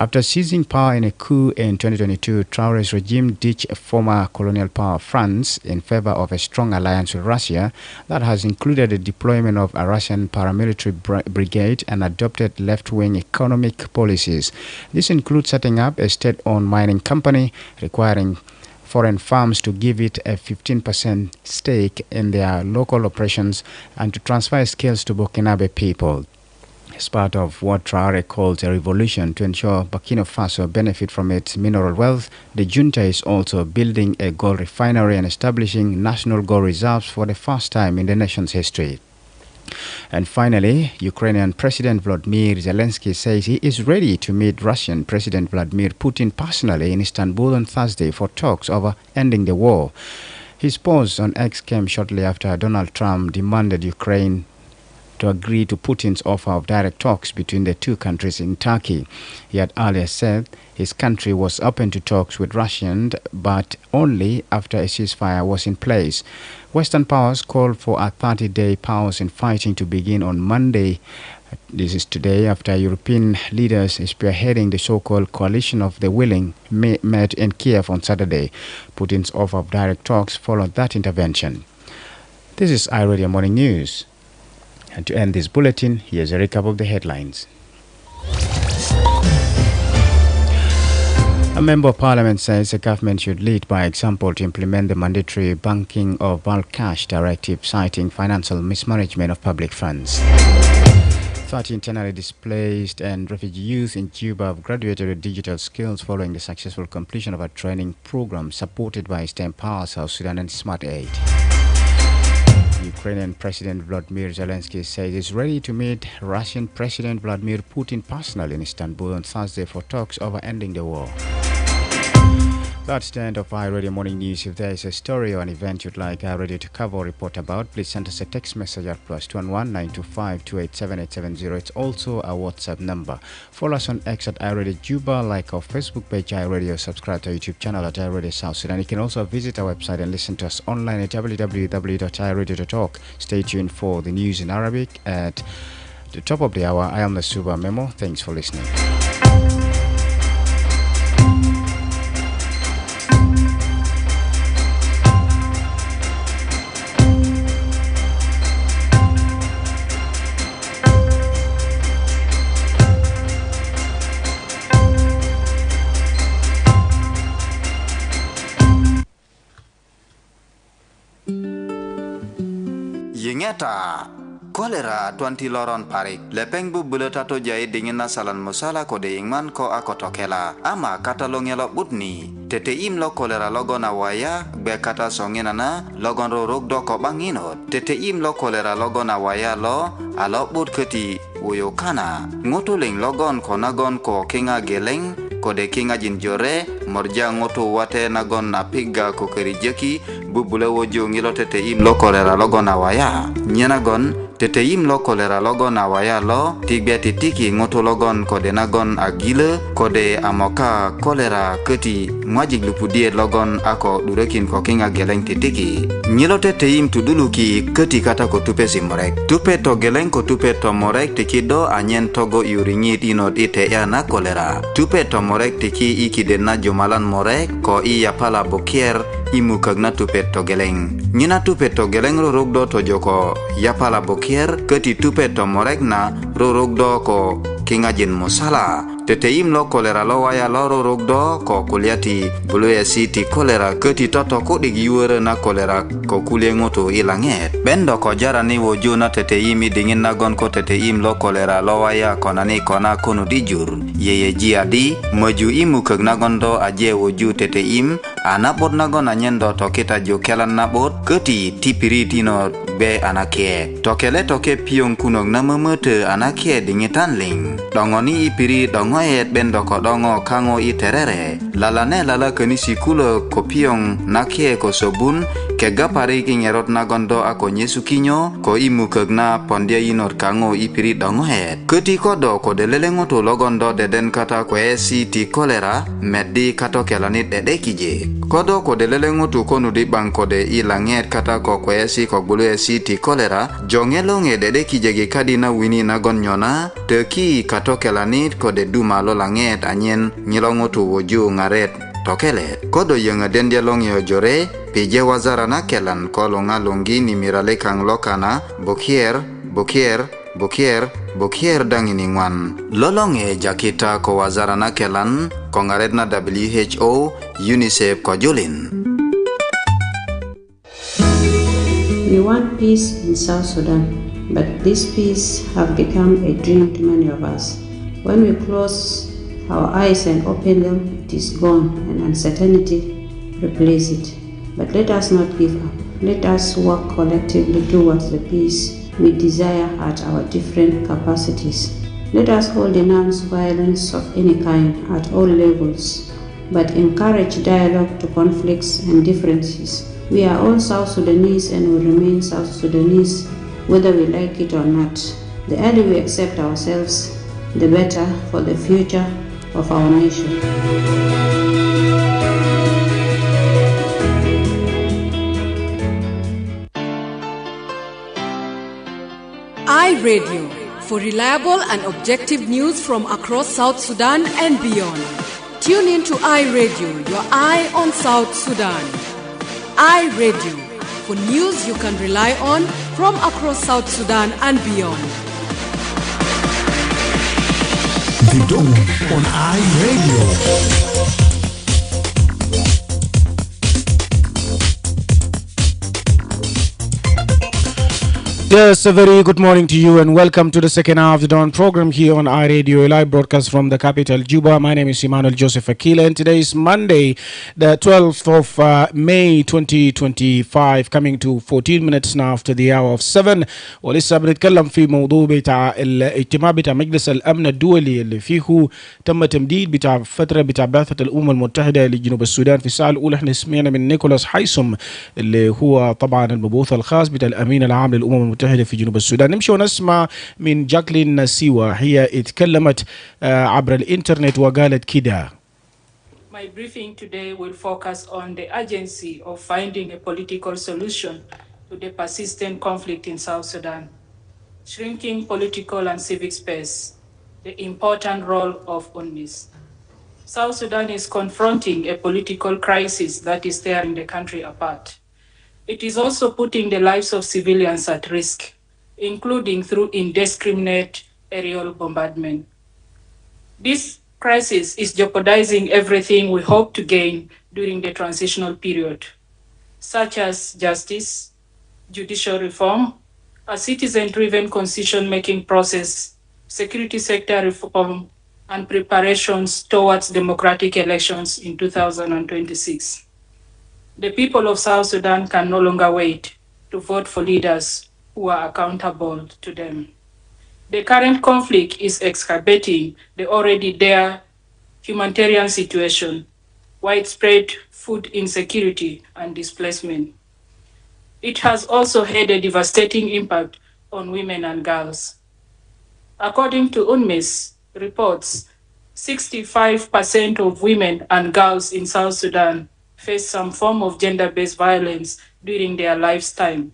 After seizing power in a coup in 2022, Traoré's regime ditched former colonial power France in favor of a strong alliance with Russia that has included the deployment of a Russian paramilitary brigade and adopted left-wing economic policies. This includes setting up a state-owned mining company, requiring foreign firms to give it a 15% stake in their local operations and to transfer skills to Burkinabe people. As part of what Traoré calls a revolution to ensure Burkina Faso benefit from its mineral wealth, the junta is also building a gold refinery and establishing national gold reserves for the first time in the nation's history. And finally, Ukrainian President Volodymyr Zelensky says he is ready to meet Russian President Vladimir Putin personally in Istanbul on Thursday for talks over ending the war. His pause on X came shortly after Donald Trump demanded Ukraine to agree to Putin's offer of direct talks between the two countries in Turkey. He had earlier said his country was open to talks with Russia, but only after a ceasefire was in place. Western powers called for a 30-day pause in fighting to begin on Monday. This is today after European leaders spearheading the so-called Coalition of the Willing met in Kiev on Saturday. Putin's offer of direct talks followed that intervention. This is iRadio Morning News. And to end this bulletin, here's a recap of the headlines. A member of parliament says the government should lead by example to implement the mandatory banking of bulk cash directive, citing financial mismanagement of public funds. 30 internally displaced and refugee youth in Cuba have graduated with digital skills following the successful completion of a training program supported by STEM Power South Sudan and Smart Aid. Ukrainian President Volodymyr Zelensky says he's ready to meet Russian President Vladimir Putin personally in Istanbul on Thursday for talks over ending the war. That's the end of iRadio Morning News. If there is a story or an event you'd like iRadio to cover or report about, please send us a text message at +211 925 287 870. It's also our WhatsApp number. Follow us on X at iRadio Juba, like our Facebook page iRadio, subscribe to our YouTube channel at iRadio South Sudan. You can also visit our website and listen to us online at www.iradio.org. Stay tuned for the news in Arabic at the top of the hour. I am the Suba Memo. Thanks for listening. Yengeta kolera 20 loron parik lepeng bu bulata to jai dingin nasalan musala ko de ingman ko akotokela ama kata lo ngelok butni tete im lo kolera logon awaya be kata songenana logon rorok do ko banginot tete im lo kolera logon awaya lo alok but keti uyo kana ngotuling logon ko nagon ko kinga geleng ko de kinga jinjore morja ngoto wate nagon napiga ko kerijeki bubule wojo ngilo tete im lo kolera logon awaya nyenagon tete im lo kolera logon awaya lo tigbe titiki ngoto logon kode nagon Akile kode amoka kolera keti mwajig lupudie logon ako durekin ko kinga geleng titiki nyilo tete im tuduluki keti kata ko tupe simorek tupe to geleng ko tupe to morek tiki do anyen togo iuringit inod ite ya na kolera tupe to morek tiki ikide na jumalan morek ko iya pala bokier imu kagna tupet to geleng nyina tupet to geleng rorok do to joko yapala bokier keti tupet to morek na rorok do ko kinga jin musala tete im lo kolera lo waya loro rogdo ko kuliati bulu ya siti kolera keti toto ko dig yuere na kolera ko kulie ngoto ilanget bendo ko jara ni woju na tete imi dingin na gon ko tete im lo kolera lo waya konani kona konu dijur yeye jiadi maju imu keg na gondo aje woju tete im anabot na gon anyendo to kita jo kelan nabot keti tipiri tino be anake tokele toke piong kunong na memete anake dingitan ling dongoni ipiri dongoyet bendo ko dongo kango iterere lalane lala kenisi kulo ko piong nakie ko sobun ke gapari kingerot na gondo ako nyesukinyo ko imu kegna pondia inor kango ipiri dongoyet keti kodo ko delelengo to logondo deden kata ko esi ti kolera meddi kato kelanit dede kije kodo ko delelengo to konu di bangko de ilanget kata ko esi ko bulu esi ti kolera jongelonge dede kije ge kadina wini na gonyona teki kato kelanit ko de duma lo langet anyen nyilongo to woju ngaret tokelet kodo yenga dendia longyo jore pije wazara na kelan ko longa longi ni mirale kang lokana bokier dangini ngwan lolonge jakita ko wazara na kelan ko ngaret na WHO UNICEF ko julin. We want peace in South Sudan, but this peace have become a dream to many of us. When we close our eyes and open them, it is gone and uncertainty replace it. But let us not give up. Let us work collectively towards the peace we desire at our different capacities. Let us all denounce violence of any kind at all levels, but encourage dialogue to conflicts and differences. We are all South Sudanese and will remain South Sudanese whether we like it or not. The earlier we accept ourselves, the better for the future of our nation. iRadio, for reliable and objective news from across South Sudan and beyond. Tune in to iRadio, your eye on South Sudan. iRadio, for news you can rely on from across South Sudan and beyond. The Dawn on iRadio. Yes, a very good morning to you and welcome to the second half of the Dawn program here on iRadio, a live broadcast from the capital, Juba. My name is Emmanuel Joseph Akile and today is Monday, the 12th of May 2025, coming to 14 minutes now after the hour of 7. ولسه بنتكلم في موضوع بتاع الاجتماع بتاع مجلس الأمن الدولي اللي فيه تم تمديد بتاع فترة بتاع بعثة الأمم المتحدة لجنوب السودان. في الساعة الأولى احنا سمعنا من نيكولاس حيسم اللي هو طبعا المبعوث الخاص بتاع الأمين العام للأمم المتحدة في جنوب السودان. نمشي ونسمع من جاكلين نسيوة، هي اتكلمت عبر الانترنت وقالت كده. My briefing today will focus on the urgency of finding a political solution to the persistent conflict in South Sudan, shrinking political and civic space, the important role of UNMISS. South Sudan is confronting a political crisis that is tearing the country apart. It is also putting the lives of civilians at risk, including through indiscriminate aerial bombardment. This crisis is jeopardizing everything we hope to gain during the transitional period, such as justice, judicial reform, a citizen-driven constitution-making process, security sector reform, and preparations towards democratic elections in 2026. The people of South Sudan can no longer wait to vote for leaders who are accountable to them. The current conflict is exacerbating the already dire humanitarian situation, widespread food insecurity and displacement. It has also had a devastating impact on women and girls. According to UNMISS reports, 65% of women and girls in South Sudan face some form of gender-based violence during their lifetime,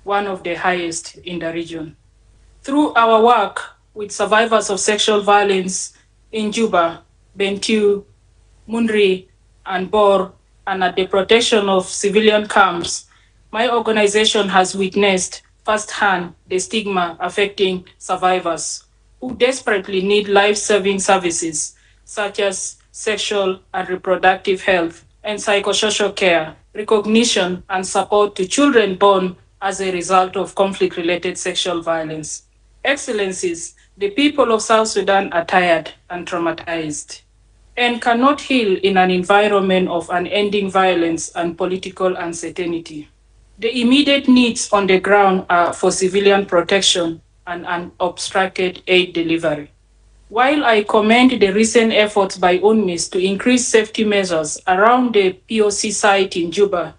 one of the highest in the region. Through our work with survivors of sexual violence in Juba, Bentiu, Munri, and Bor, and at the protection of civilian camps, my organization has witnessed firsthand the stigma affecting survivors who desperately need life-saving services such as sexual and reproductive health and psychosocial care, recognition and support to children born as a result of conflict-related sexual violence. Excellencies, the people of South Sudan are tired and traumatized and cannot heal in an environment of unending violence and political uncertainty. The immediate needs on the ground are for civilian protection and unobstructed aid delivery. While I commend the recent efforts by UNMISS to increase safety measures around the POC site in Juba,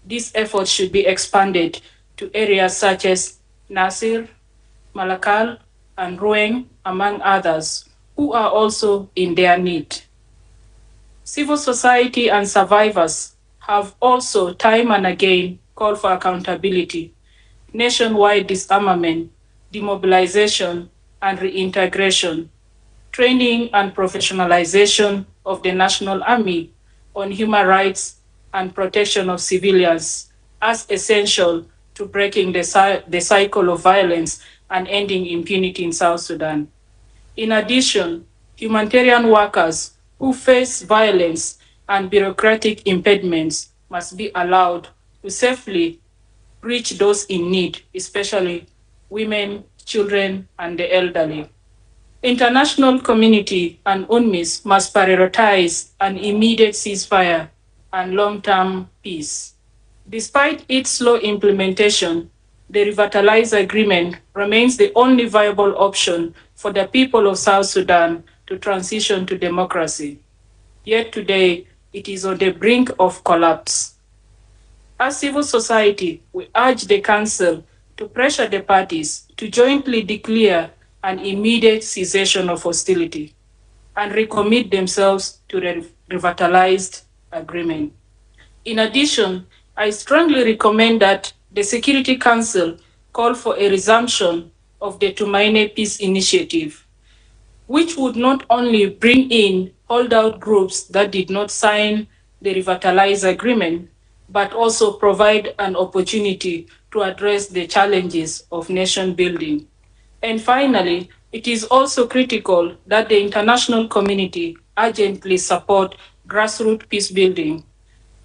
these efforts should be expanded to areas such as Nasir, Malakal, and Rueng, among others, who are also in their need. Civil society and survivors have also time and again called for accountability, nationwide disarmament, demobilization, and reintegration, training and professionalization of the National Army on human rights and protection of civilians as essential to breaking the cycle of violence and ending impunity in South Sudan. In addition, humanitarian workers who face violence and bureaucratic impediments must be allowed to safely reach those in need, especially women, children, and the elderly. International community and UNMISS must prioritize an immediate ceasefire and long-term peace. Despite its slow implementation, the revitalized agreement remains the only viable option for the people of South Sudan to transition to democracy. Yet today, it is on the brink of collapse. As civil society, we urge the Council to pressure the parties to jointly declare an immediate cessation of hostility and recommit themselves to the revitalized agreement. In addition, I strongly recommend that the Security Council call for a resumption of the Tumaine Peace Initiative, which would not only bring in holdout groups that did not sign the revitalized agreement, but also provide an opportunity to address the challenges of nation building. And finally, it is also critical that the international community urgently support grassroots peace building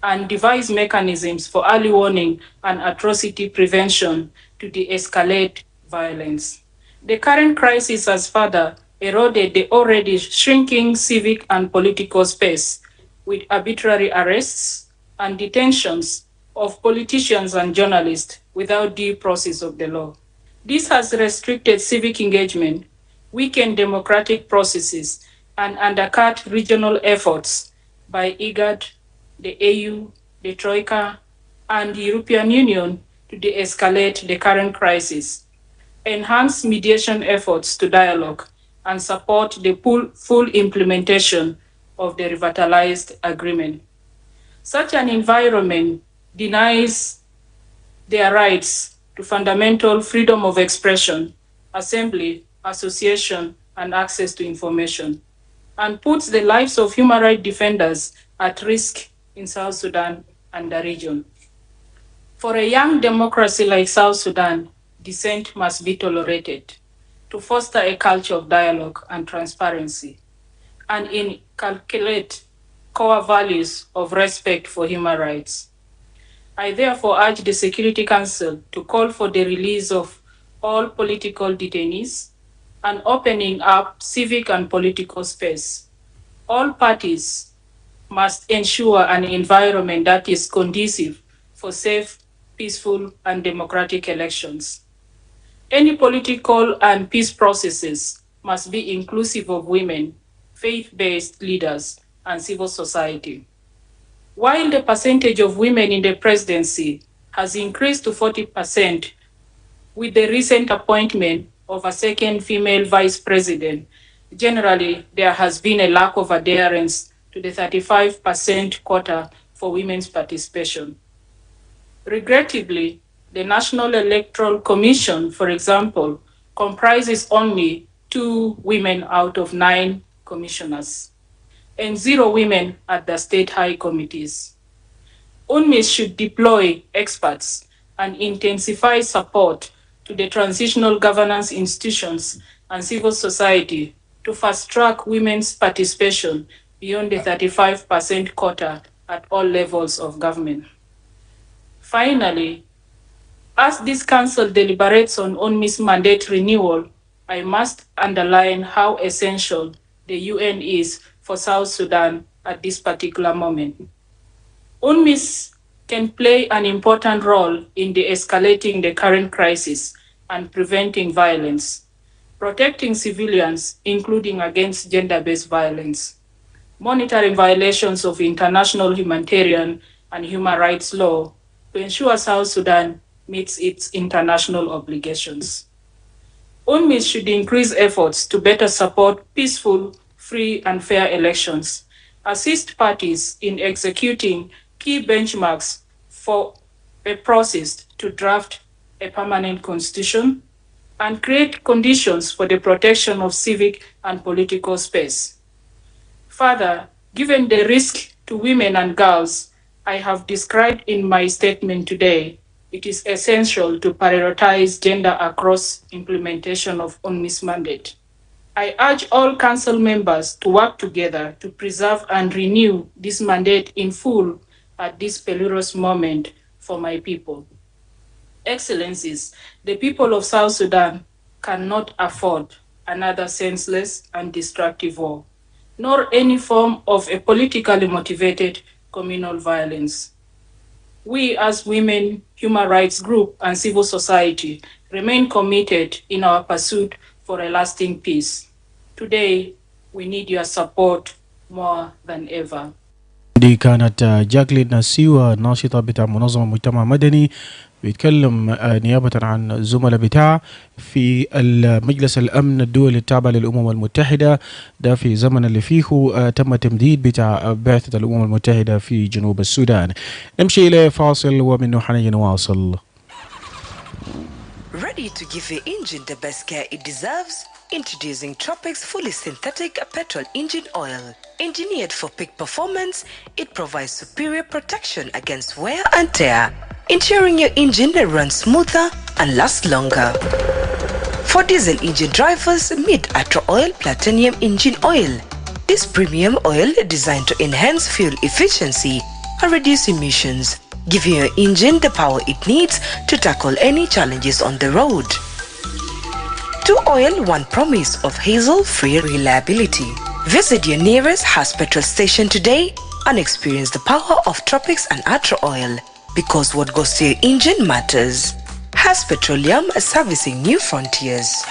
and devise mechanisms for early warning and atrocity prevention to de-escalate violence. The current crisis has further eroded the already shrinking civic and political space with arbitrary arrests and detentions of politicians and journalists without due process of the law. This has restricted civic engagement, weakened democratic processes, and undercut regional efforts by IGAD, the AU, the Troika, and the European Union to de-escalate the current crisis, enhance mediation efforts to dialogue, and support the full implementation of the revitalized agreement. Such an environment denies their rights to fundamental freedom of expression, assembly, association, and access to information, and puts the lives of human rights defenders at risk in South Sudan and the region. For a young democracy like South Sudan, dissent must be tolerated to foster a culture of dialogue and transparency, and inculcate core values of respect for human rights. I therefore urge the Security Council to call for the release of all political detainees and opening up civic and political space. All parties must ensure an environment that is conducive for safe, peaceful, and democratic elections. Any political and peace processes must be inclusive of women, faith-based leaders, and civil society. While the percentage of women in the presidency has increased to 40% with the recent appointment of a second female vice president, generally there has been a lack of adherence to the 35% quota for women's participation. Regrettably, the National Electoral Commission, for example, comprises only 2 women out of 9 commissioners, and 0 women at the state high committees. UNMISS should deploy experts and intensify support to the transitional governance institutions and civil society to fast-track women's participation beyond the 35% quota at all levels of government. Finally, as this Council deliberates on UNMISS mandate renewal, I must underline how essential the UN is for South Sudan at this particular moment. UNMISS can play an important role in de-escalating the current crisis and preventing violence, protecting civilians, including against gender-based violence, monitoring violations of international humanitarian and human rights law to ensure South Sudan meets its international obligations. UNMISS should increase efforts to better support peaceful, free, and fair elections, assist parties in executing key benchmarks for a process to draft a permanent constitution, and create conditions for the protection of civic and political space. Further, given the risk to women and girls I have described in my statement today, it is essential to prioritize gender across implementation of UNMISS mandate. I urge all Council members to work together to preserve and renew this mandate in full at this perilous moment for my people. Excellencies, the people of South Sudan cannot afford another senseless and destructive war, nor any form of a politically motivated communal violence. We as women, human rights group, and civil society remain committed in our pursuit for a lasting peace. Today, we need your support more than ever. دي كانت جاكلين سيوة ناشطة بتاع منظمة مجتمع مدني بيتكلم نيابة عن الزملاء بتاعه في المجلس الأمن الدولي التابع للأمم المتحدة، ده في زمن اللي فيه تم تمديد بتاع بعثة الأمم المتحدة في جنوب السودان. نمشي إلى فاصل ومنه حنيجي نواصل. Ready to give your engine the best care it deserves? Introducing Tropics Fully Synthetic Petrol Engine Oil. Engineered for peak performance, it provides superior protection against wear and tear, ensuring your engine runs smoother and lasts longer. For diesel engine drivers, meet Ultra Oil Platinum Engine Oil. This premium oil designed to enhance fuel efficiency and reduce emissions, giving your engine the power it needs to tackle any challenges on the road. 2 Oil, 1 promise of hassle-free reliability. Visit your nearest Haas petrol station today and experience the power of Tropics and Ultra Oil, because what goes to your engine matters. Haas Petroleum, servicing new frontiers.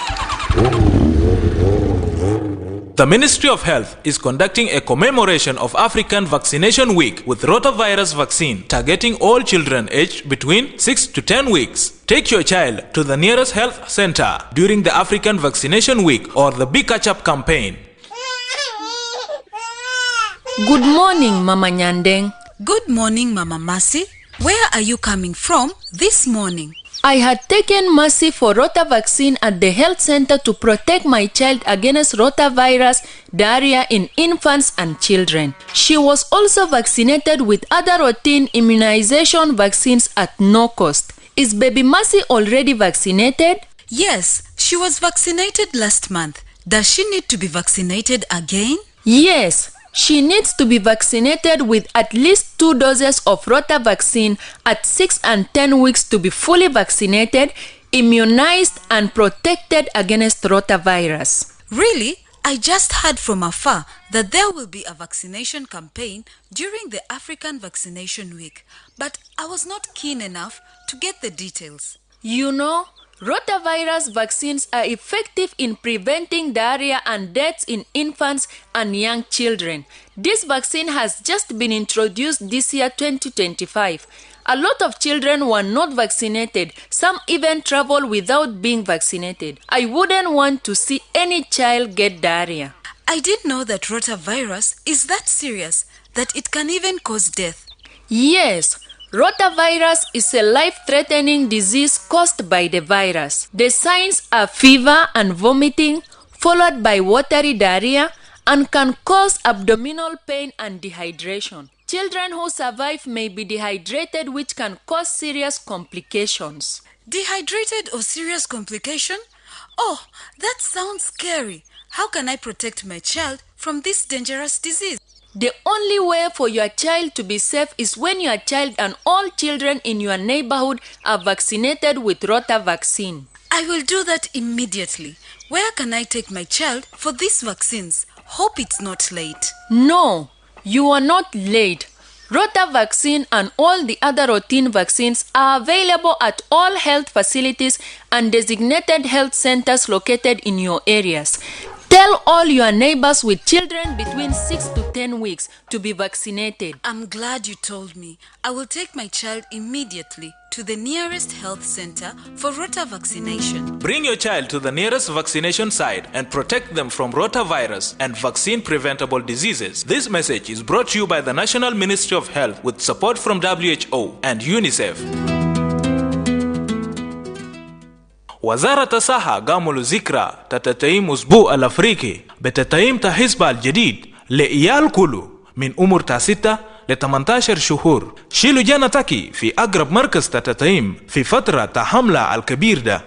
The Ministry of Health is conducting a commemoration of African Vaccination Week with rotavirus vaccine targeting all children aged between 6 to 10 weeks. Take your child to the nearest health center during the African Vaccination Week or the Big Catch Up campaign. Good morning, Mama Nyandeng. Good morning, Mama Mercy. Where are you coming from this morning? I had taken Mercy for rota vaccine at the health center to protect my child against rotavirus diarrhea in infants and children. She was also vaccinated with other routine immunization vaccines at no cost. Is baby Mercy already vaccinated? Yes, she was vaccinated last month. Does she need to be vaccinated again? Yes. She needs to be vaccinated with at least 2 doses of rota vaccine at 6 and 10 weeks to be fully vaccinated, immunized, and protected against rotavirus. Really? I just heard from afar that there will be a vaccination campaign during the African Vaccination Week, but I was not keen enough to get the details. You know, rotavirus vaccines are effective in preventing diarrhea and deaths in infants and young children. This vaccine has just been introduced this year, 2025. A lot of children were not vaccinated. Some even travel without being vaccinated. I wouldn't want to see any child get diarrhea. I didn't know that rotavirus is that serious, that it can even cause death. Yes. Rotavirus is a life-threatening disease caused by the virus. The signs are fever and vomiting, followed by watery diarrhea, and can cause abdominal pain and dehydration. Children who survive may be dehydrated, which can cause serious complications. Dehydrated or serious complication? Oh, that sounds scary. How can I protect my child from this dangerous disease? The only way for your child to be safe is when your child and all children in your neighborhood are vaccinated with Rota vaccine. I will do that immediately. Where can I take my child for these vaccines? Hope it's not late. No, you are not late. Rota vaccine and all the other routine vaccines are available at all health facilities and designated health centers located in your areas. Tell all your neighbors with children between 6 to 10 weeks to be vaccinated. I'm glad you told me. I will take my child immediately to the nearest health center for Rota vaccination. Bring your child to the nearest vaccination site and protect them from rotavirus and vaccine-preventable diseases. This message is brought to you by the National Ministry of Health with support from WHO and UNICEF. وزارة الصحة قاموا ذكرى تتيم أسبوع الأفريقي بتتيم تحسبة الجديد لإيال كله من عمر 6 ل 18 شهور. شيلوا جنتك في أقرب مركز تتيم في فترة حملة الكبير ده.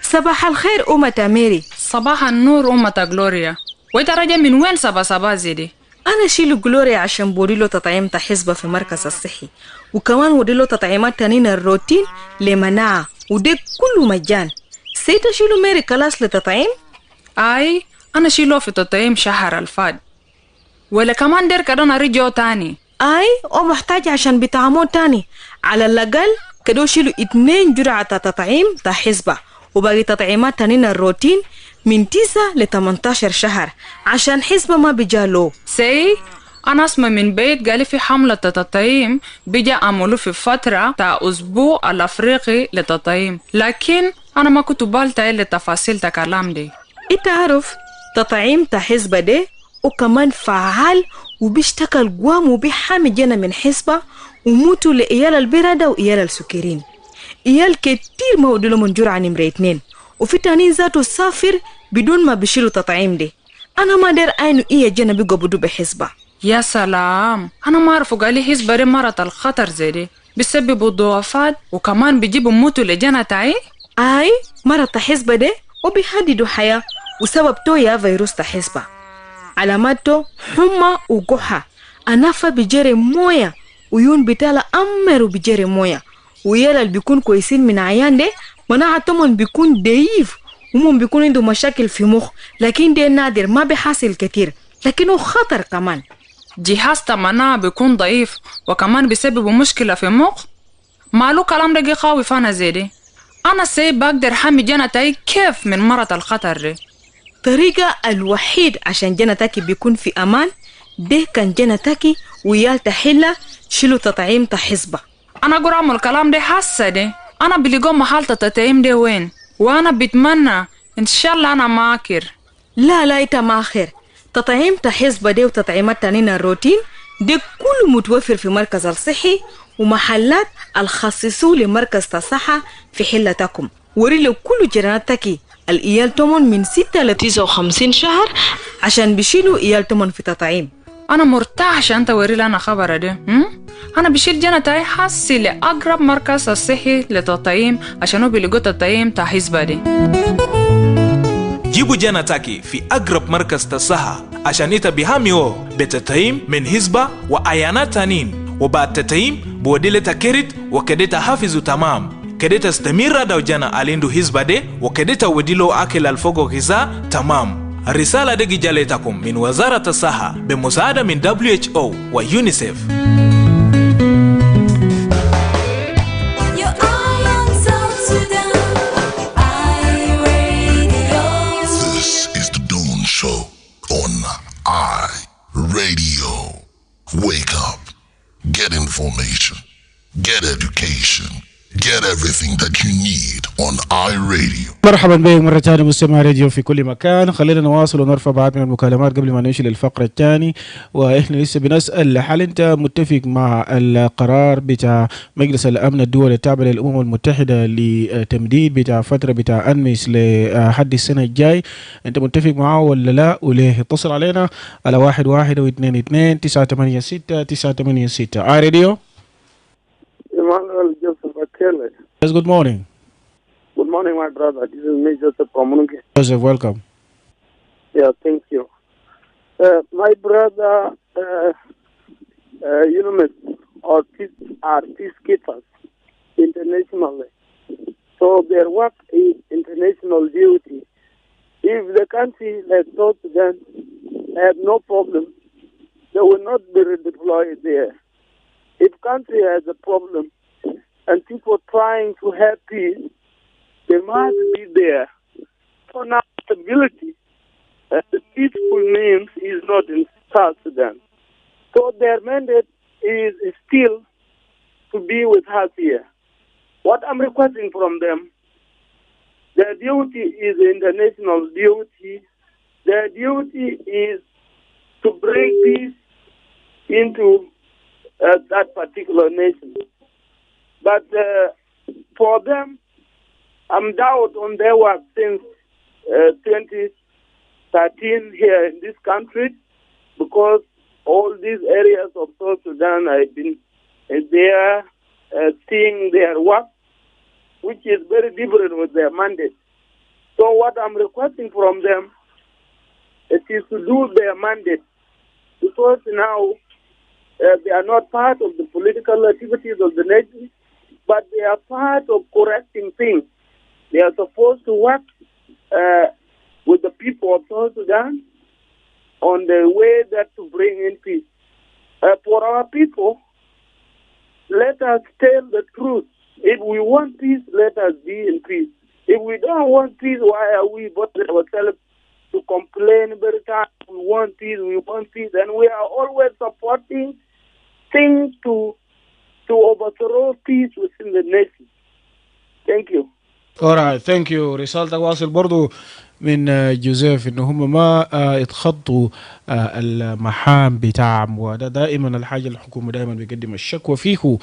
صباح الخير أمة ميري. صباح النور أمة غلوريا. وإنت راجع من وين صبا زيدي؟ أنا شيلو غلوريا عشان بوديلو تطعيم تحسبة في مركز الصحي، وكمان وديلو تطعيمات تانين الروتين لمناعة، وده كله مجان. سيتا شيلو ميري كلاس لتطعيم؟ أي أنا شيلو في تطعيم شهر الفاد، ولا كمان دير كدون رجعو تاني. أي أو محتاج عشان بتعامو تاني على الأقل كدو شيلو 2 جرعة تطعيم تحسبة، وباقي تطعيمات تانين الروتين من 9 ل 18 شهر عشان حسبة ما بيجالو. سي أنا اسمع من بيت قالي في حملة تطعيم بيجا عملوا في فترة تاع أسبوع الأفريقي للتطعيم، لكن أنا ما كنت بالتا إلا تفاصيل تكلام دي. إنت عارف تطعيم تحسبة ده وكمان فعال وبيشتغل قوام وبيحامي جنا من حسبة وموتوا لإيال البرادة وإيال السكرين. إيال كتير ما ودلو من جرعة نمرة 2 وفي تانين ذاته سافر بدون ما بيشيلوا تطعيم دي. أنا ما دير أينو إيه جنا بيقو بدو بحسبة. يا سلام، أنا ما أعرف قالي حسبة دي مرض الخطر زي دي بيسببوا ضعفات وكمان بيجيبوا موتوا لجنة تاعي. أي مرض تحسبة دي وبيهددوا حياة وسبب تويا فيروس تحسبة. علاماته حمى وقحة، أنافة بجري موية، ويون بتالا أمر بجري موية، ويالا بيكون كويسين من عيان دي مناعتهم بيكون ضعيف ومم بيكون عنده مشاكل في مخ، لكن ده نادر ما بيحصل كتير لكنه خطر كمان. جهاز المناعة بيكون ضعيف وكمان بيسببوا مشكلة في المخ. مالو كلام ده قوي فانا زي دي. أنا سيب بقدر حمي جنتي كيف من مرض الخطر دي. طريقة الوحيد عشان جنتك بيكون في أمان ده كان جنتك ويال تحلة شيلوا تطعيم تحسبة. أنا قرام الكلام ده حاسة دي. أنا بلقوم محل تطعيم ده وين؟ وأنا بتمنى إن شاء الله أنا ماكر. لا إنت ماخر. تطعيم تحسبة دي وتطعيمات تانين الروتين دي كله متوفر في مركز الصحي ومحلات الخصصوا لمركز الصحة في حلتكم. وريلو كل جيراناتك الإيال تمن من 6 ل 59 شهر عشان بيشيلوا إيال تمن في تطعيم. أنا مرتاح عشان أنت وريلي أنا خبر ده. أنا بشيل جنتي حاسي لأقرب مركز الصحي للتطعيم عشان هو بيلقوا تطعيم تحسبة دي. جيبوا جنتك في أقرب مركز الصحة عشان يتبهاميو بتطعيم من حسبة وأيانات تانين، وبعد تطعيم بوديلة كريت وكدتا حافظوا تمام كدتا استمر دو جنا أليندو حسبة دي وكدتا وديلو أكل الفوق غذاء تمام. الرسالة دي جالتكم من وزارة الصحة بمساعدة من WHO ويونيسيف. Show on iRadio. Wake up, get information, get education, get everything that you need on iRadio. مرحبا بكم مرة ثانية مستمع راديو في كل مكان. خلينا نواصل ونرفع بعض من المكالمات قبل ما نمشي للفقرة الثانية. وإحنا لسه بنسأل هل أنت متفق مع القرار بتاع مجلس الأمن الدولي التابع للأمم المتحدة لتمديد بتاع فترة بتاع أنمس لحد السنة الجاي؟ أنت متفق معه ولا لا؟ وليه؟ اتصل علينا على 11 986 986 iRadio. Emmanuel Joseph Akile. Yes, good morning. Good morning, my brother. This is me, Joseph Komununke. Joseph, welcome. Yeah, thank you. My brother, are peacekeepers internationally. So their work is international duty. If the country like South Sudan have no problem, they will not be redeployed there. If country has a problem and people trying to have peace, they must be there. So now stability, the peaceful means is not in South Sudan. So their mandate is still to be with us here. What I'm requesting from them, their duty is international duty. Their duty is to bring peace into that particular nation. But for them, I'm doubt on their work since 2013 here in this country, because all these areas of South Sudan, I've been there seeing their work, which is very different with their mandate. So what I'm requesting from them, it is to do their mandate, because now they are not part of the political activities of the nation, but they are part of correcting things. They are supposed to work with the people of South Sudan on the way that to bring in peace. For our people, let us tell the truth. If we want peace, let us be in peace. If we don't want peace, why are we bothering ourselves to complain every time? We want peace, and we are always supporting things to overthrow peace within the nation. Thank you. Alright, thank you. رسالتك واصل برضو من جوزيف انه هم ما يتخطوا المحام بتاعهم، وده دائما الحاجه الحكومه دائما بيقدم الشكوى فيه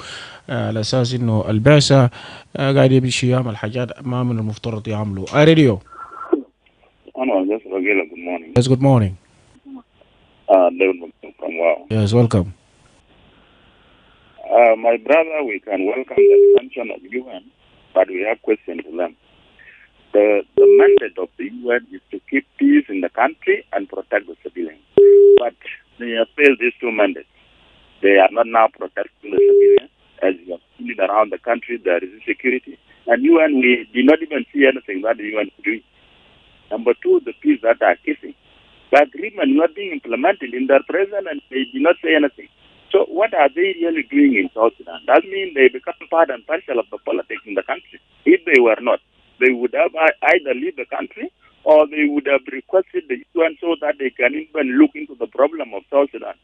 على اساس انه البعثه قاعد يمشي يعمل حاجات ما من المفترض يعملوا. راديو. Just Akile, good morning. Yes, good morning. David from Wow. Yes, welcome. My brother, we can welcome the expansion of UN, but we have questions to them. The mandate of the UN is to keep peace in the country and protect the civilians. But they have failed these two mandates. They are not now protecting the civilians. As you have seen it around the country, there is insecurity. And UN, we did not even see anything that the UN is doing. Number two, the peace that are kissing. The agreement not being implemented in their presence, and they did not say anything. So what are they really doing in South Sudan? That means they become part and parcel of the politics in the country. If they were not, they would have either leave the country or they would have requested the UN so that they can even look into the problem of South Sudan.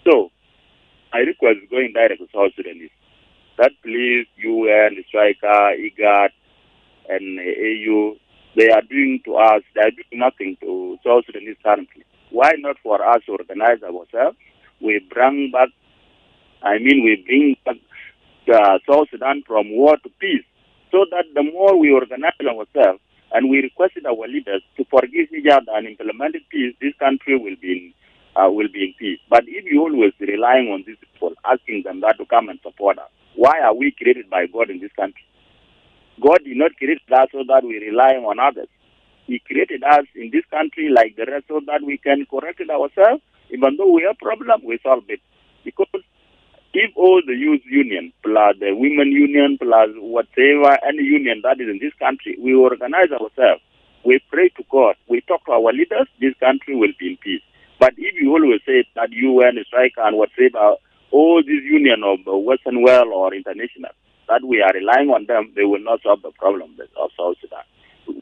So I request going direct to South Sudanese that please UN, Striker, IGAD, and AU, they are doing to us, they are doing nothing to South Sudanese currently. Why not for us to organize ourselves? We bring back South Sudan from war to peace, so that the more we organize ourselves and we requested our leaders to forgive each other and implement peace, this country will be in peace. But if you always relying on these people, asking them that to come and support us, why are we created by God in this country? God did not create us so that we rely on others. He created us in this country like the rest so that we can correct it ourselves. Even though we have problem, we solve it. Because if all the youth union, plus the women union, plus whatever, any union that is in this country, we organize ourselves, we pray to God, we talk to our leaders, this country will be in peace. But if you always say that UN, Striker, and whatever, all these union of Western world or international, that we are relying on them, they will not solve the problem of South Sudan.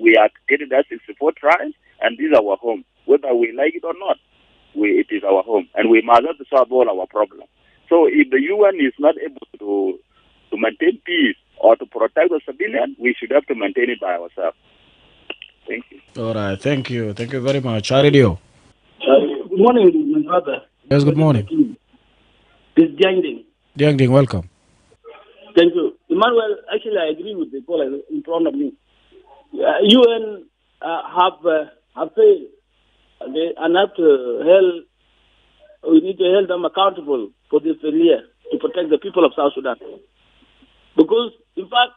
We are created as 64 tribes, and this is our home. Whether we like it or not, it is our home, and we must have to solve all our problems. So if the UN is not able to maintain peace or to protect the civilian, we should have to maintain it by ourselves. Thank you. All right, thank you. Thank you very much. Radio. Good morning, my brother. Yes, good morning. This is Jiang Ding, welcome. Thank you. Emmanuel, actually, I agree with the caller in front of me. UN have failed. And we need to hold them accountable for this failure to protect the people of South Sudan. Because, in fact,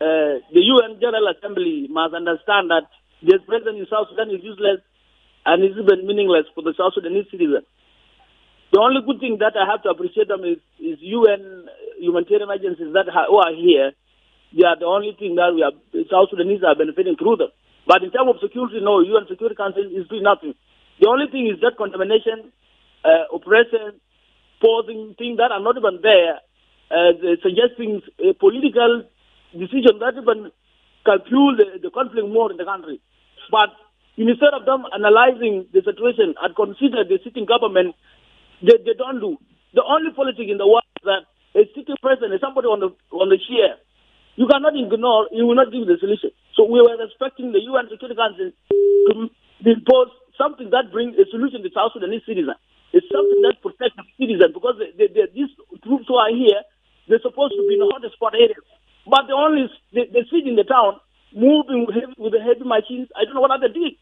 the UN General Assembly must understand that the president in South Sudan is useless and is even meaningless for the South Sudanese citizens. The only good thing that I have to appreciate them is UN humanitarian agencies that who are here. They are the only thing that South Sudanese are benefiting through them. But in terms of security, no, UN Security Council is doing nothing. The only thing is that contamination, oppression, posing things that are not even there, suggesting a political decision that even can fuel the conflict more in the country. But instead of them analyzing the situation and consider the sitting government, they don't do. The only politics in the world is that a sitting president is somebody on the chair. You cannot ignore, you will not give the solution. So we were expecting the UN Security Council to impose something that brings a solution to South Sudanese citizens. It's something that protects the citizens because these troops who are here, they're supposed to be in the hotspot areas. But they sit in the town, moving with the heavy machines. I don't know what they did.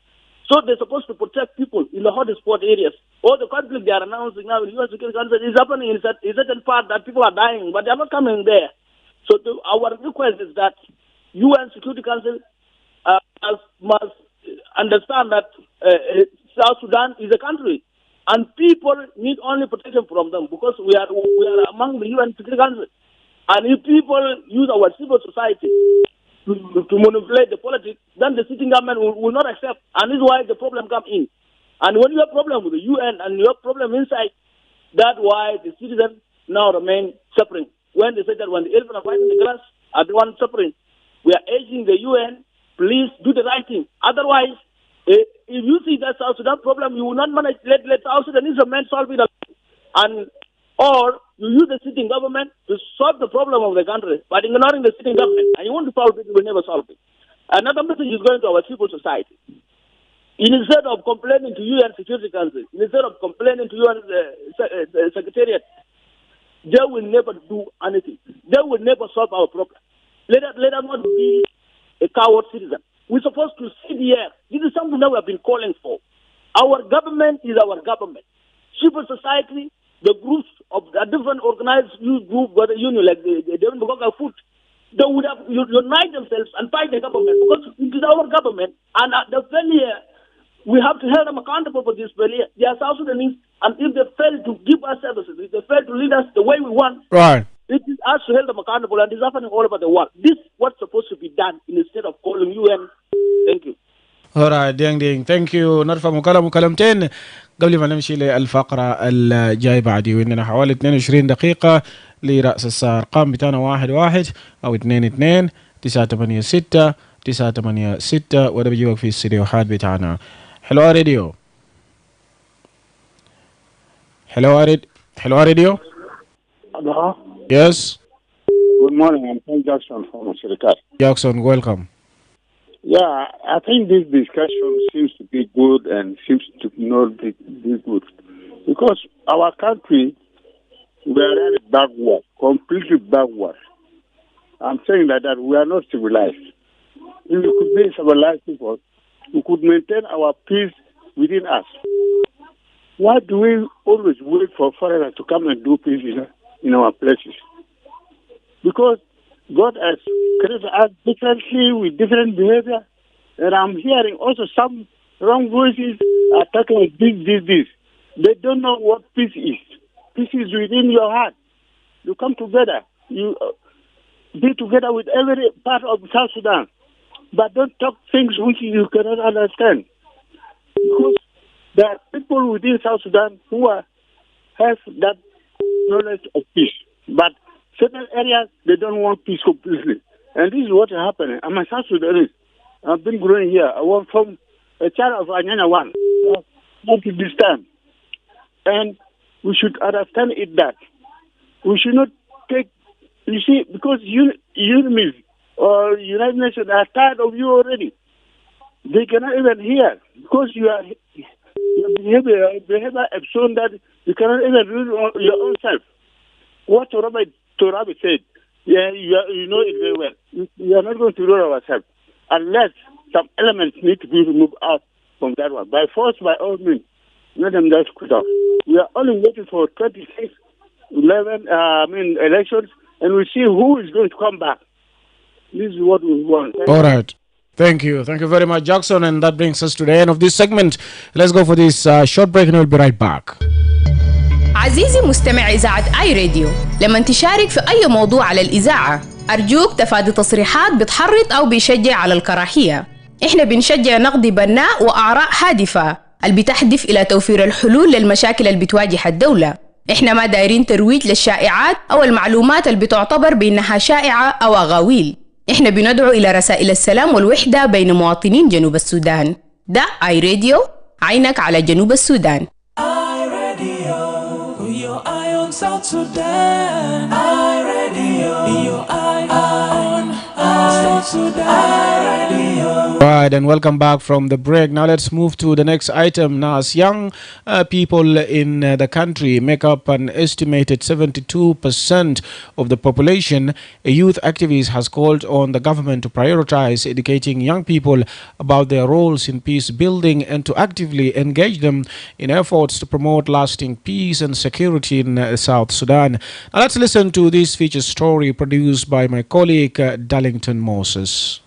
So they're supposed to protect people in the hotspot areas. All the conflict they are announcing now in the UN Security Council is happening in certain part that people are dying, but they are not coming there. So our request is that UN Security Council must understand that South Sudan is a country, and people need only protection from them because we are among the UN Security Council. And if people use our civil society to manipulate the politics, then the sitting government will not accept, and this is why the problem comes in. And when you have problem with the UN and you have problem inside, that's why the citizens now remain suffering. When they say that when the elephants are fighting the grass, are the ones suffering. We are urging the UN, please do the right thing. Otherwise, if you see that South Sudan problem, you will not manage, let South Sudanese men solve it alone. Or you use the sitting government to solve the problem of the country, but ignoring the sitting government, and you want to solve it, you will never solve it. Another message is going to our civil society. Instead of complaining to UN Security Council, instead of complaining to UN Secretariat, they will never do anything. They will never solve our problem. Let us not be a coward citizen. We're supposed to sit here. This is something that we have been calling for. Our government is our government. Civil society, the groups of the different organized youth group, whether union like the Devon Bogoga Food, they would have unite themselves and fight the government because it is our government. And the failure, we have to hold them accountable for this failure. They are South Sudanese, and if they fail to give us services, if they fail to lead us the way we want, right, it is us to hold them accountable, and it's happening all over the world. This is what's supposed to be done instead of calling UN. Thank you. alright دينج ثانك يو. نرفع مكالمتين قبل ما نمشي للفقرة الجاي بعدي، وإننا حوالي 22 دقيقة لرأس الساعة. أرقام بتاعنا 11 أو 22 986 986 وده بيجيبك في الاستديوهات بتاعنا. حلوة راديو. حلوة راديو. Hello. Yes. Good morning. I'm Paul Jackson from Sirikar. Jackson, welcome. Yeah, I think this discussion seems to be good and seems to not be good because our country, we are really backward, completely backward. I'm saying that we are not civilized. If we could be civilized people, we could maintain our peace within us. Why do we always wait for foreigners to come and do peace in our places? Because God has created us differently with different behavior. And I'm hearing also some wrong voices are talking like this. They don't know what peace is. Peace is within your heart. You come together. You be together with every part of South Sudan. But don't talk things which you cannot understand. Because there are people within South Sudan who have that knowledge of peace. But certain areas, they don't want peace completely. And this is what is happening. I'm a South Sudanese. I've been growing here. I was from a child of Anyanya 1 up to this time. And we should understand it that we should not take, you see, because UNMIS or United Nations are tired of you already. They cannot even hear because your behavior has shown that you cannot even rule your own self. What Torabi said, yeah, you know it very well. We are not going to rule ourselves unless some elements need to be removed out from that one. By force, by all means, let them just quit off. We are only waiting for elections, and we see who is going to come back. This is what we want. All right. Thank you. Thank you very much, Jackson. And that brings us to the end of this segment. Let's go for this short break and we'll be right back. عزيزي مستمع إذاعة آي راديو، لما تشارك في أي موضوع على الإذاعة أرجوك تفادي تصريحات بتحرض أو بيشجع على الكراهية. إحنا بنشجع نقد بناء وآراء هادفة اللي بتهدف إلى توفير الحلول للمشاكل اللي بتواجه الدولة. إحنا ما دايرين ترويج للشائعات أو المعلومات اللي بتعتبر بأنها شائعة أو أغاويل. إحنا بندعو إلى رسائل السلام والوحدة بين مواطنين جنوب السودان. ده آي راديو، عينك على جنوب السودان. South Sudan, I radio, your eye on South Sudan radio. Right, and welcome back from the break. Now let's move to the next item. Now, as young people in the country make up an estimated 72% of the population, a youth activist has called on the government to prioritize educating young people about their roles in peace building and to actively engage them in efforts to promote lasting peace and security in South Sudan. Now let's listen to this feature story produced by my colleague Darlington Moses.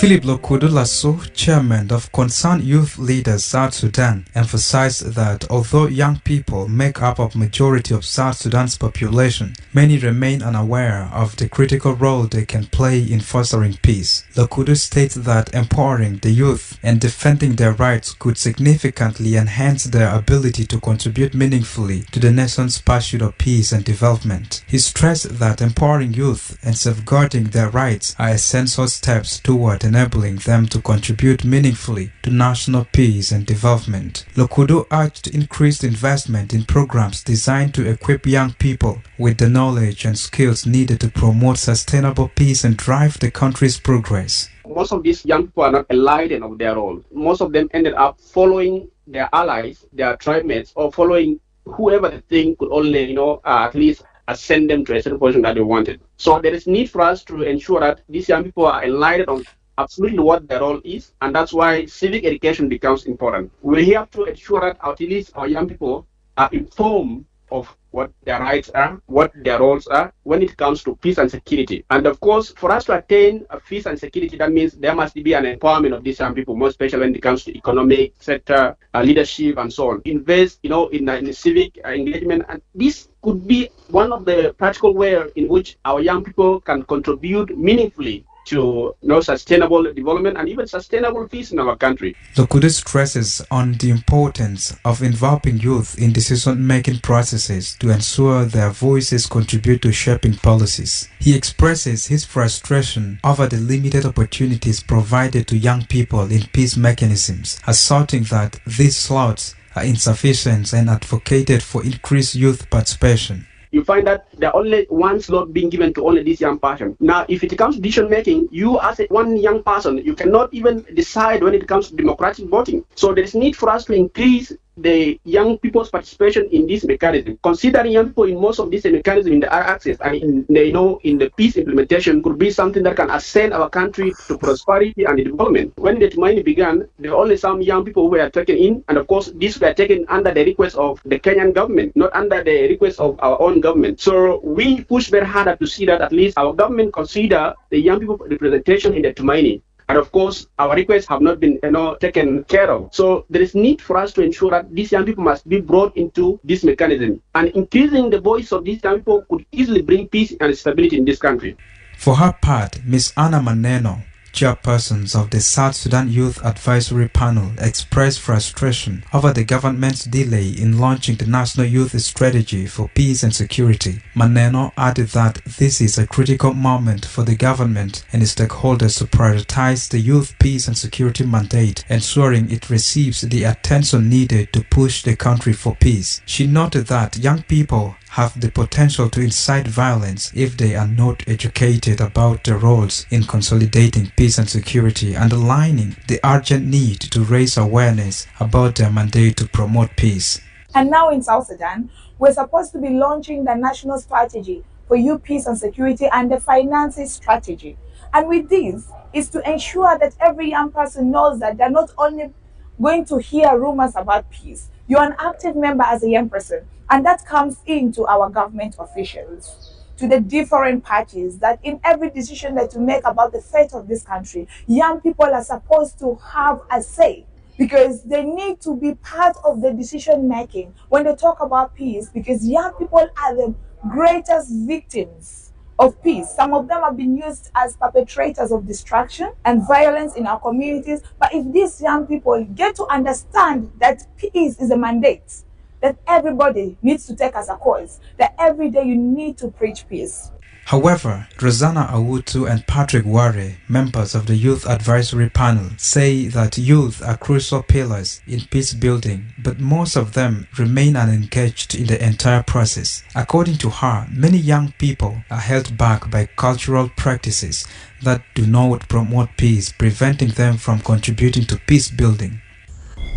Philip Lokudulasso, chairman of Concerned Youth Leaders South Sudan, emphasized that although young people make up a majority of South Sudan's population, many remain unaware of the critical role they can play in fostering peace. Lokudu states that empowering the youth and defending their rights could significantly enhance their ability to contribute meaningfully to the nation's pursuit of peace and development. He stressed that empowering youth and safeguarding their rights are essential steps toward enabling them to contribute meaningfully to national peace and development. Lokudu urged increased investment in programs designed to equip young people with the knowledge and skills needed to promote sustainable peace and drive the country's progress. Most of these young people are not enlightened of their role. Most of them ended up following their allies, their tribe mates, or following whoever they think could only, at least ascend them to a certain position that they wanted. So there is need for us to ensure that these young people are enlightened on absolutely what their role is, and that's why civic education becomes important. We have to ensure that at least our young people are informed of what their rights are, what their roles are when it comes to peace and security. And of course, for us to attain peace and security, that means there must be an empowerment of these young people, more especially when it comes to economic sector, leadership, and so on. Invest, in civic engagement, and this could be one of the practical ways in which our young people can contribute meaningfully to sustainable development and even sustainable peace in our country. Lokudu stresses on the importance of involving youth in decision-making processes to ensure their voices contribute to shaping policies. He expresses his frustration over the limited opportunities provided to young people in peace mechanisms, asserting that these slots are insufficient and advocated for increased youth participation. You find that there are only one slot being given to only this young person. Now, if it comes to decision making, you as one young person, you cannot even decide when it comes to democratic voting. So there is need for us to increase the young people's participation in this mechanism. Considering young people in most of these mechanisms in the access and in the peace implementation could be something that can ascend our country to prosperity and development. When the money began, there were only some young people who were taken in, and of course these were taken under the request of the Kenyan government, not under the request of our own government. So we push very hard to see that at least our government consider the young people representation in the Tumaini. And of course, our requests have not been taken care of. So there is need for us to ensure that these young people must be brought into this mechanism. And increasing the voice of these young people could easily bring peace and stability in this country. For her part, Ms. Anna Maneno, chairpersons of the South Sudan Youth Advisory Panel, expressed frustration over the government's delay in launching the National Youth Strategy for Peace and Security. Maneno added that this is a critical moment for the government and its stakeholders to prioritize the youth peace and security mandate, ensuring it receives the attention needed to push the country for peace. She noted that young people have the potential to incite violence if they are not educated about their roles in consolidating peace and security, underlining the urgent need to raise awareness about their mandate to promote peace. And now in South Sudan, we're supposed to be launching the national strategy for youth peace and security and the finances strategy. And with this is to ensure that every young person knows that they're not only going to hear rumors about peace. You're an active member as a young person, and that comes into our government officials, to the different parties, that in every decision that you make about the fate of this country, young people are supposed to have a say, because they need to be part of the decision making when they talk about peace, because young people are the greatest victims of peace. Some of them have been used as perpetrators of destruction and violence in our communities. But if these young people get to understand that peace is a mandate, that everybody needs to take as a cause, that every day you need to preach peace. However, Rosanna Awutu and Patrick Ware, members of the Youth Advisory Panel, say that youth are crucial pillars in peace building, but most of them remain unengaged in the entire process. According to her, many young people are held back by cultural practices that do not promote peace, preventing them from contributing to peace building.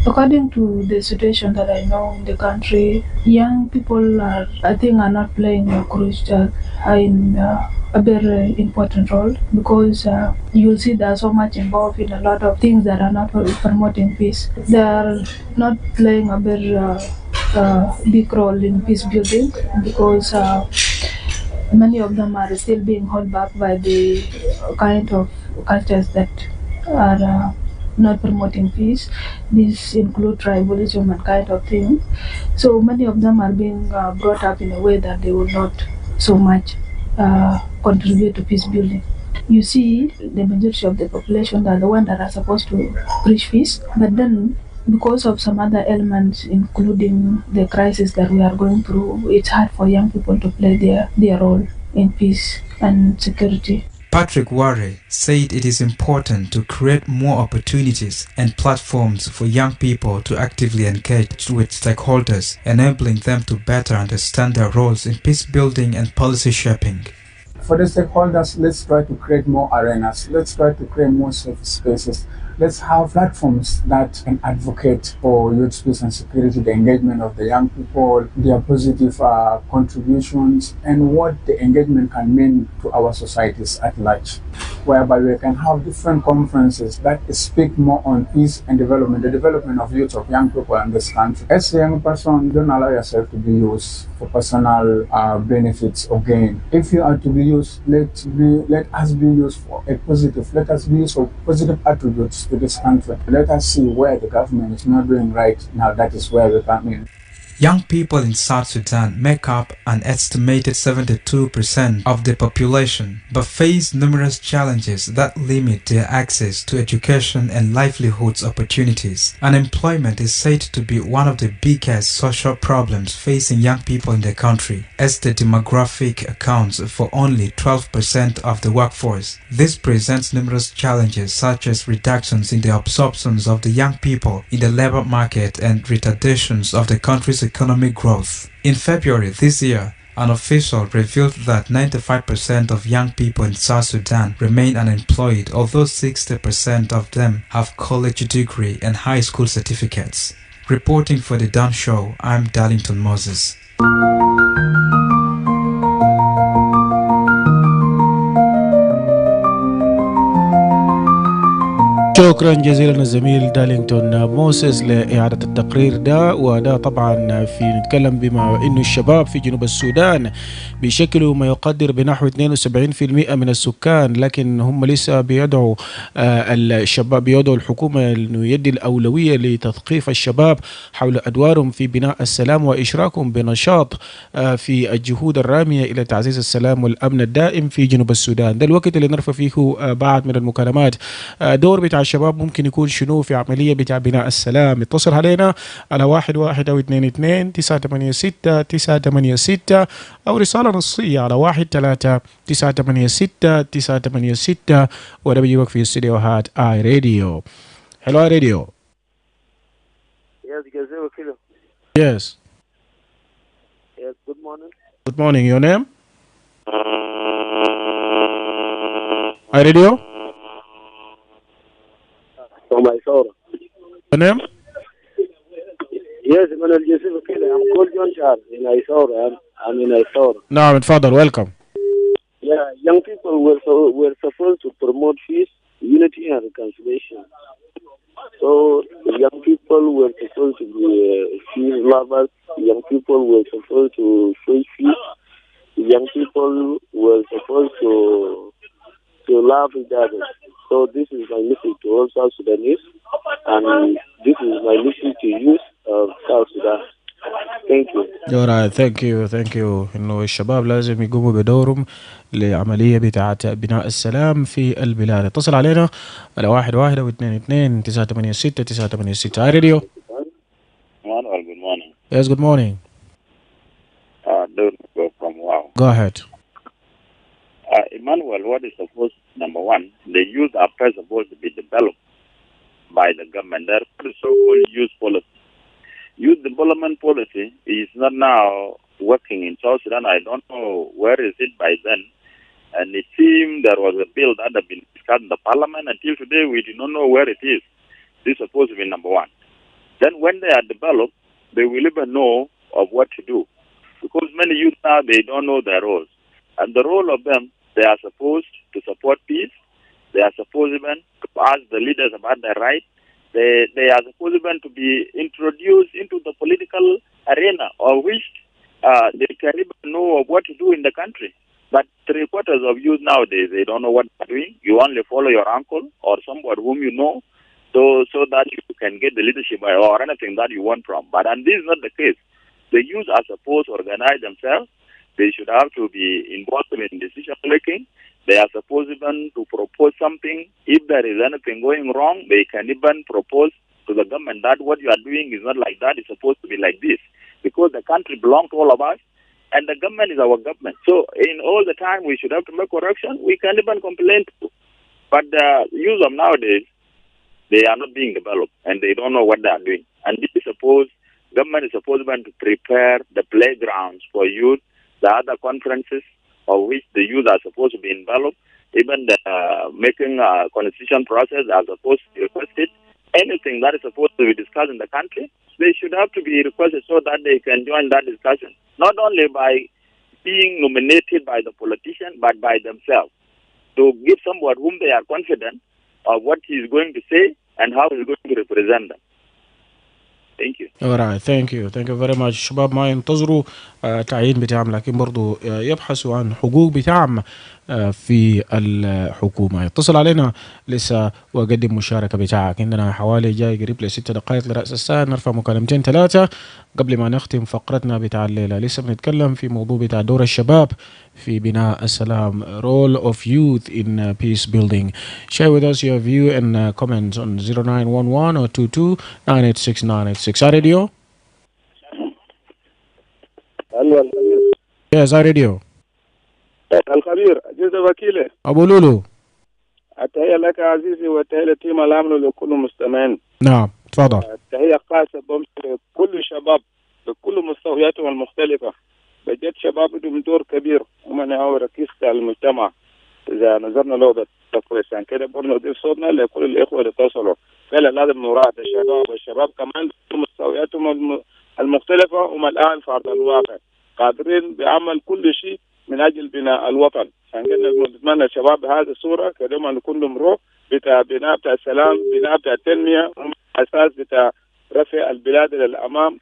According to the situation that I know in the country, young people I think, are not playing a crucial in a very important role, because you'll see they're so much involved in a lot of things that are not promoting peace. They are not playing a very big role in peace building, because many of them are still being held back by the kind of cultures that are not promoting peace. These include tribalism and kind of thing. So many of them are being brought up in a way that they will not so much contribute to peace building. You see, the majority of the population are the ones that are supposed to preach peace, but then because of some other elements, including the crisis that we are going through, it's hard for young people to play their role in peace and security. Patrick Ware said it is important to create more opportunities and platforms for young people to actively engage with stakeholders, enabling them to better understand their roles in peace building and policy shaping. For the stakeholders, let's try to create more arenas. Let's try to create more safe spaces. Let's have platforms that can advocate for youth peace and security, the engagement of the young people, their positive contributions, and what the engagement can mean to our societies at large, whereby we can have different conferences that speak more on peace and development, the development of youth, of young people in this country. As a young person, don't allow yourself to be used for personal benefits or gain. If you are to be used, let us be used for a positive. Let us be used for positive attributes to this country. Let us see where the government is not doing right. Now that is where we come in. Young people in South Sudan make up an estimated 72% of the population, but face numerous challenges that limit their access to education and livelihoods opportunities. Unemployment is said to be one of the biggest social problems facing young people in the country, as the demographic accounts for only 12% of the workforce. This presents numerous challenges such as reductions in the absorptions of the young people in the labor market and retardations of the country's economic growth. In February this year, an official revealed that 95% of young people in South Sudan remain unemployed, although 60% of them have college degree and high school certificates. Reporting for The Dawn Show, I'm Darlington Moses. شكرا جزيلا الزميل دالينغتون موسيس لإعادة التقرير ده. وده طبعا في نتكلم بما إنه الشباب في جنوب السودان بيشكلوا ما يقدر بنحو 72% من السكان، لكن هم لسه بيدعوا الشباب، بيدعوا الحكومة إنه يدي الأولوية لتثقيف الشباب حول أدوارهم في بناء السلام وإشراكهم بنشاط في الجهود الرامية إلى تعزيز السلام والأمن الدائم في جنوب السودان. ده الوقت اللي نرفع فيه بعض من المكالمات. دور بتاع الشباب ممكن يكون شنو في عملية بتاع بناء السلام؟ اتصل علينا على 11 أو 22 986 986 أو رسالة نصية على 13 986 986 وأنا بجيبك في استديوهات آي راديو. Hello آي راديو. Yes, Gazelle Kilo. Yes. Yes, good morning. Good morning. Your name? آي راديو. From Isora. Your name? Yes, Emmanuel Joseph Akile. I'm called John Charles in Isora. I'm in Isora. نعم اتفضل. Welcome. Yeah, young people were supposed to promote peace, unity, and reconciliation. So the young people were supposed to be peace lovers. Young people were supposed to show peace. Young people were supposed to love each other. So this is my message to all South Sudanese, and this is my message to youth of South Sudan. Thank you. alright, thank you. إنه الشباب لازم يقوموا بدورهم لعملية بتاعة بناء السلام في البلاد. اتصل علينا على 11 222 986 راديو. Emmanuel, good morning. Yes, good morning. Don't go from wow. Go ahead. Emmanuel, what is supposed, number one, the youth are first supposed to be developed by the government. There is so-called youth policy. Youth development policy is not now working in South Sudan. I don't know where is it by then. And it seemed there was a bill that had been discussed in the parliament. Until today, we do not know where it is. This is supposed to be number one. Then when they are developed, they will even know of what to do. Because many youth now, they don't know their roles. And the role of them, they are supposed to support peace. They are supposed even to ask the leaders about their rights. They are supposed even to be introduced into the political arena, of which they can even know of what to do in the country. But 3/4 of youth nowadays, they don't know what they're doing. You only follow your uncle or somebody whom you know, so that you can get the leadership or anything that you want from. But and this is not the case. The youth are supposed to organize themselves. They should have to be involved in decision making. They are supposed even to propose something. If there is anything going wrong, they can even propose to the government that what you are doing is not like that. It's supposed to be like this. Because the country belongs to all of us, and the government is our government. So in all the time we should have to make correction. We can even complain too. But the youth of nowadays, they are not being developed, and they don't know what they are doing. And this is government is supposed to prepare the playgrounds for youth, the other conferences of which the youth are supposed to be involved, even the making a constitution process are supposed to be requested. Anything that is supposed to be discussed in the country, they should have to be requested so that they can join that discussion, not only by being nominated by the politician, but by themselves, to give someone whom they are confident of what he is going to say and how he is going to represent them. Thank you. Alright, thank you very much. الشباب ما ينتظروا تعيين بتاعهم، لكن برضو يبحثوا عن حقوق بتاعهم في الحكومة. يتصل علينا لسه وقدم مشاركة بتاعك. عندنا حوالي جاي قريب ل6 دقائق لرأس الساعة، نرفع مكالمتين 3 قبل ما نختم فقرتنا بتاع الليلة. لسه بنتكلم في موضوع بتاع دور الشباب في بناء السلام، role of youth in peace building. Share with us your view and comments on 0911 or 22 986 986. Radio? Yes, radio. الخبير جزء وكيله أبو لولو. التحية لك عزيزي والتحية لتيم العمل لكل مستمعين. نعم تفضل. التحية خاصة بكل شباب بكل مستوياتهم المختلفة. بجد شباب لهم دور كبير ومن هو ركيزة المجتمع. إذا نظرنا له بكويس عن كده برضه نضيف صوتنا لكل الإخوة اللي اتصلوا. فعلا لازم نراعي الشباب والشباب كمان مستوياتهم المختلفة وما الآن في أرض الواقع قادرين بعمل كل شيء من أجل بناء الوطن. عشان كده نتمنى الشباب بهذه الصورة كده نكون لهم روح بتاع بناء بتاع السلام، بناء بتاع التنمية، أساس بتاع رفع البلاد إلى الأمام.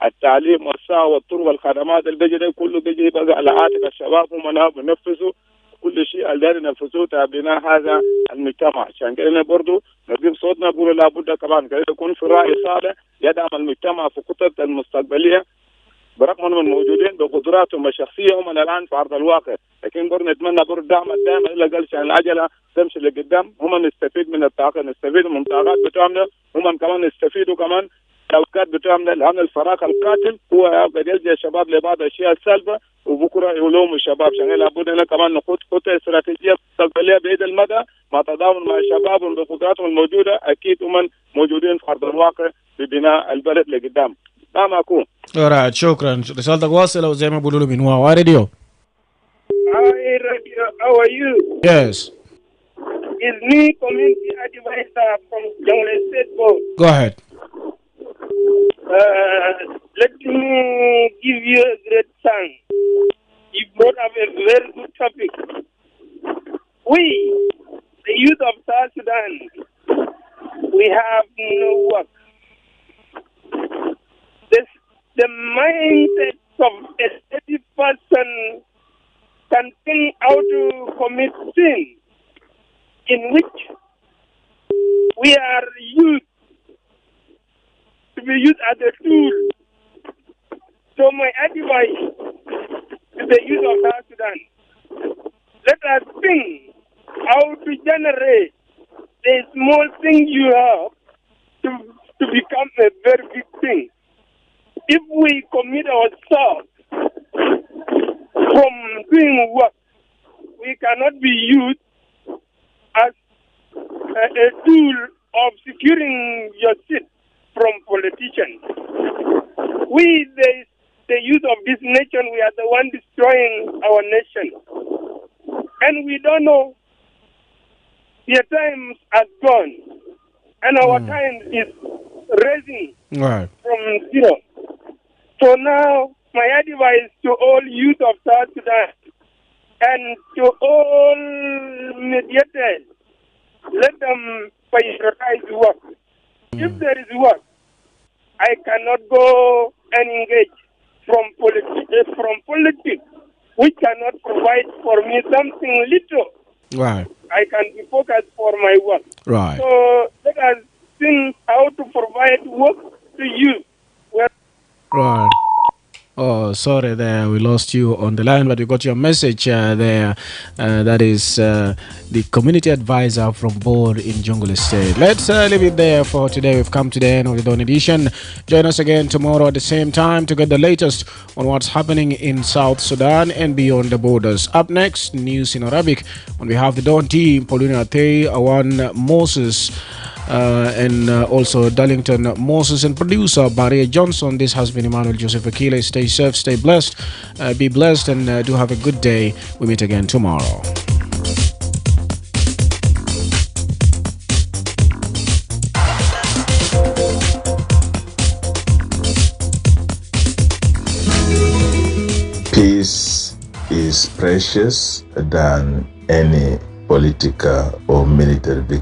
التعليم والصحة والطرق والخدمات اللي بيجي ده كله بيجي بقى على عاتق الشباب، هم بينفذوا كل شيء اللي ينفذوه تاع بناء هذا المجتمع. عشان كده برضه نضيف صوتنا نقول لابد كمان كده يكون في رأي صالح يدعم المجتمع في خطط المستقبلية برغم انهم موجودين بقدراتهم الشخصيه هم الان في ارض الواقع، لكن برضه نتمنى برضه الدعم الدائم الا قال عشان العجله تمشي لقدام. هم نستفيد من الطاقه، نستفيد من الطاقات بتاعنا، هم كمان يستفيدوا كمان الطاقات بتاعنا. لان الفراغ القاتل هو قد يلجا الشباب لبعض الاشياء السلبه وبكره يلوموا الشباب. عشان لابد ان كمان نخوض خطه استراتيجيه مستقبليه بعيد المدى مع تضامن مع الشباب بقدراتهم الموجوده. اكيد هم موجودين في ارض الواقع ببناء البلد لقدام. نعم أكون. alright شكرا، رسالتك واصلة وزي ما بقولوا من واو راديو. How are you? Yes. It's me, community advisor from Jungle State Board. Go ahead. Let me give you a great thanks. You brought up a very good topic. We, the youth of South Sudan, we have no work. The mindset of a steady person can think how to commit sin, in which we are used to be used as a tool. So my advice to the youth of South Sudan, let us think how to generate the small thing you have to become a very big thing. If we commit ourselves from doing work, we cannot be used as a tool of securing your seat from politicians. We, the youth of this nation, we are the one destroying our nation. And we don't know. Their times are gone. And our time is rising from zero. So now, my advice to all youth of South Sudan and to all mediators, let them prioritize work. If there is work, I cannot go and engage from politics, which cannot provide for me something little. Right. I can be focused for my work. Right. So let us think how to provide work to you. Right. Oh, sorry there, we lost you on the line, but we got your message there. That is the community advisor from board in Jungle State. Let's leave it there for today. We've come to the end of the Dawn edition. Join us again tomorrow at the same time to get the latest on what's happening in South Sudan and beyond the borders. Up next, news in Arabic. On behalf of the Dawn team, Paulina Tay, Awan Moses, and also Darlington Moses, and producer Barry Johnson. This has been Emmanuel Joseph Akile. Stay safe, stay blessed, be blessed, and do have a good day. We meet again tomorrow. Peace is precious than any political or military victory.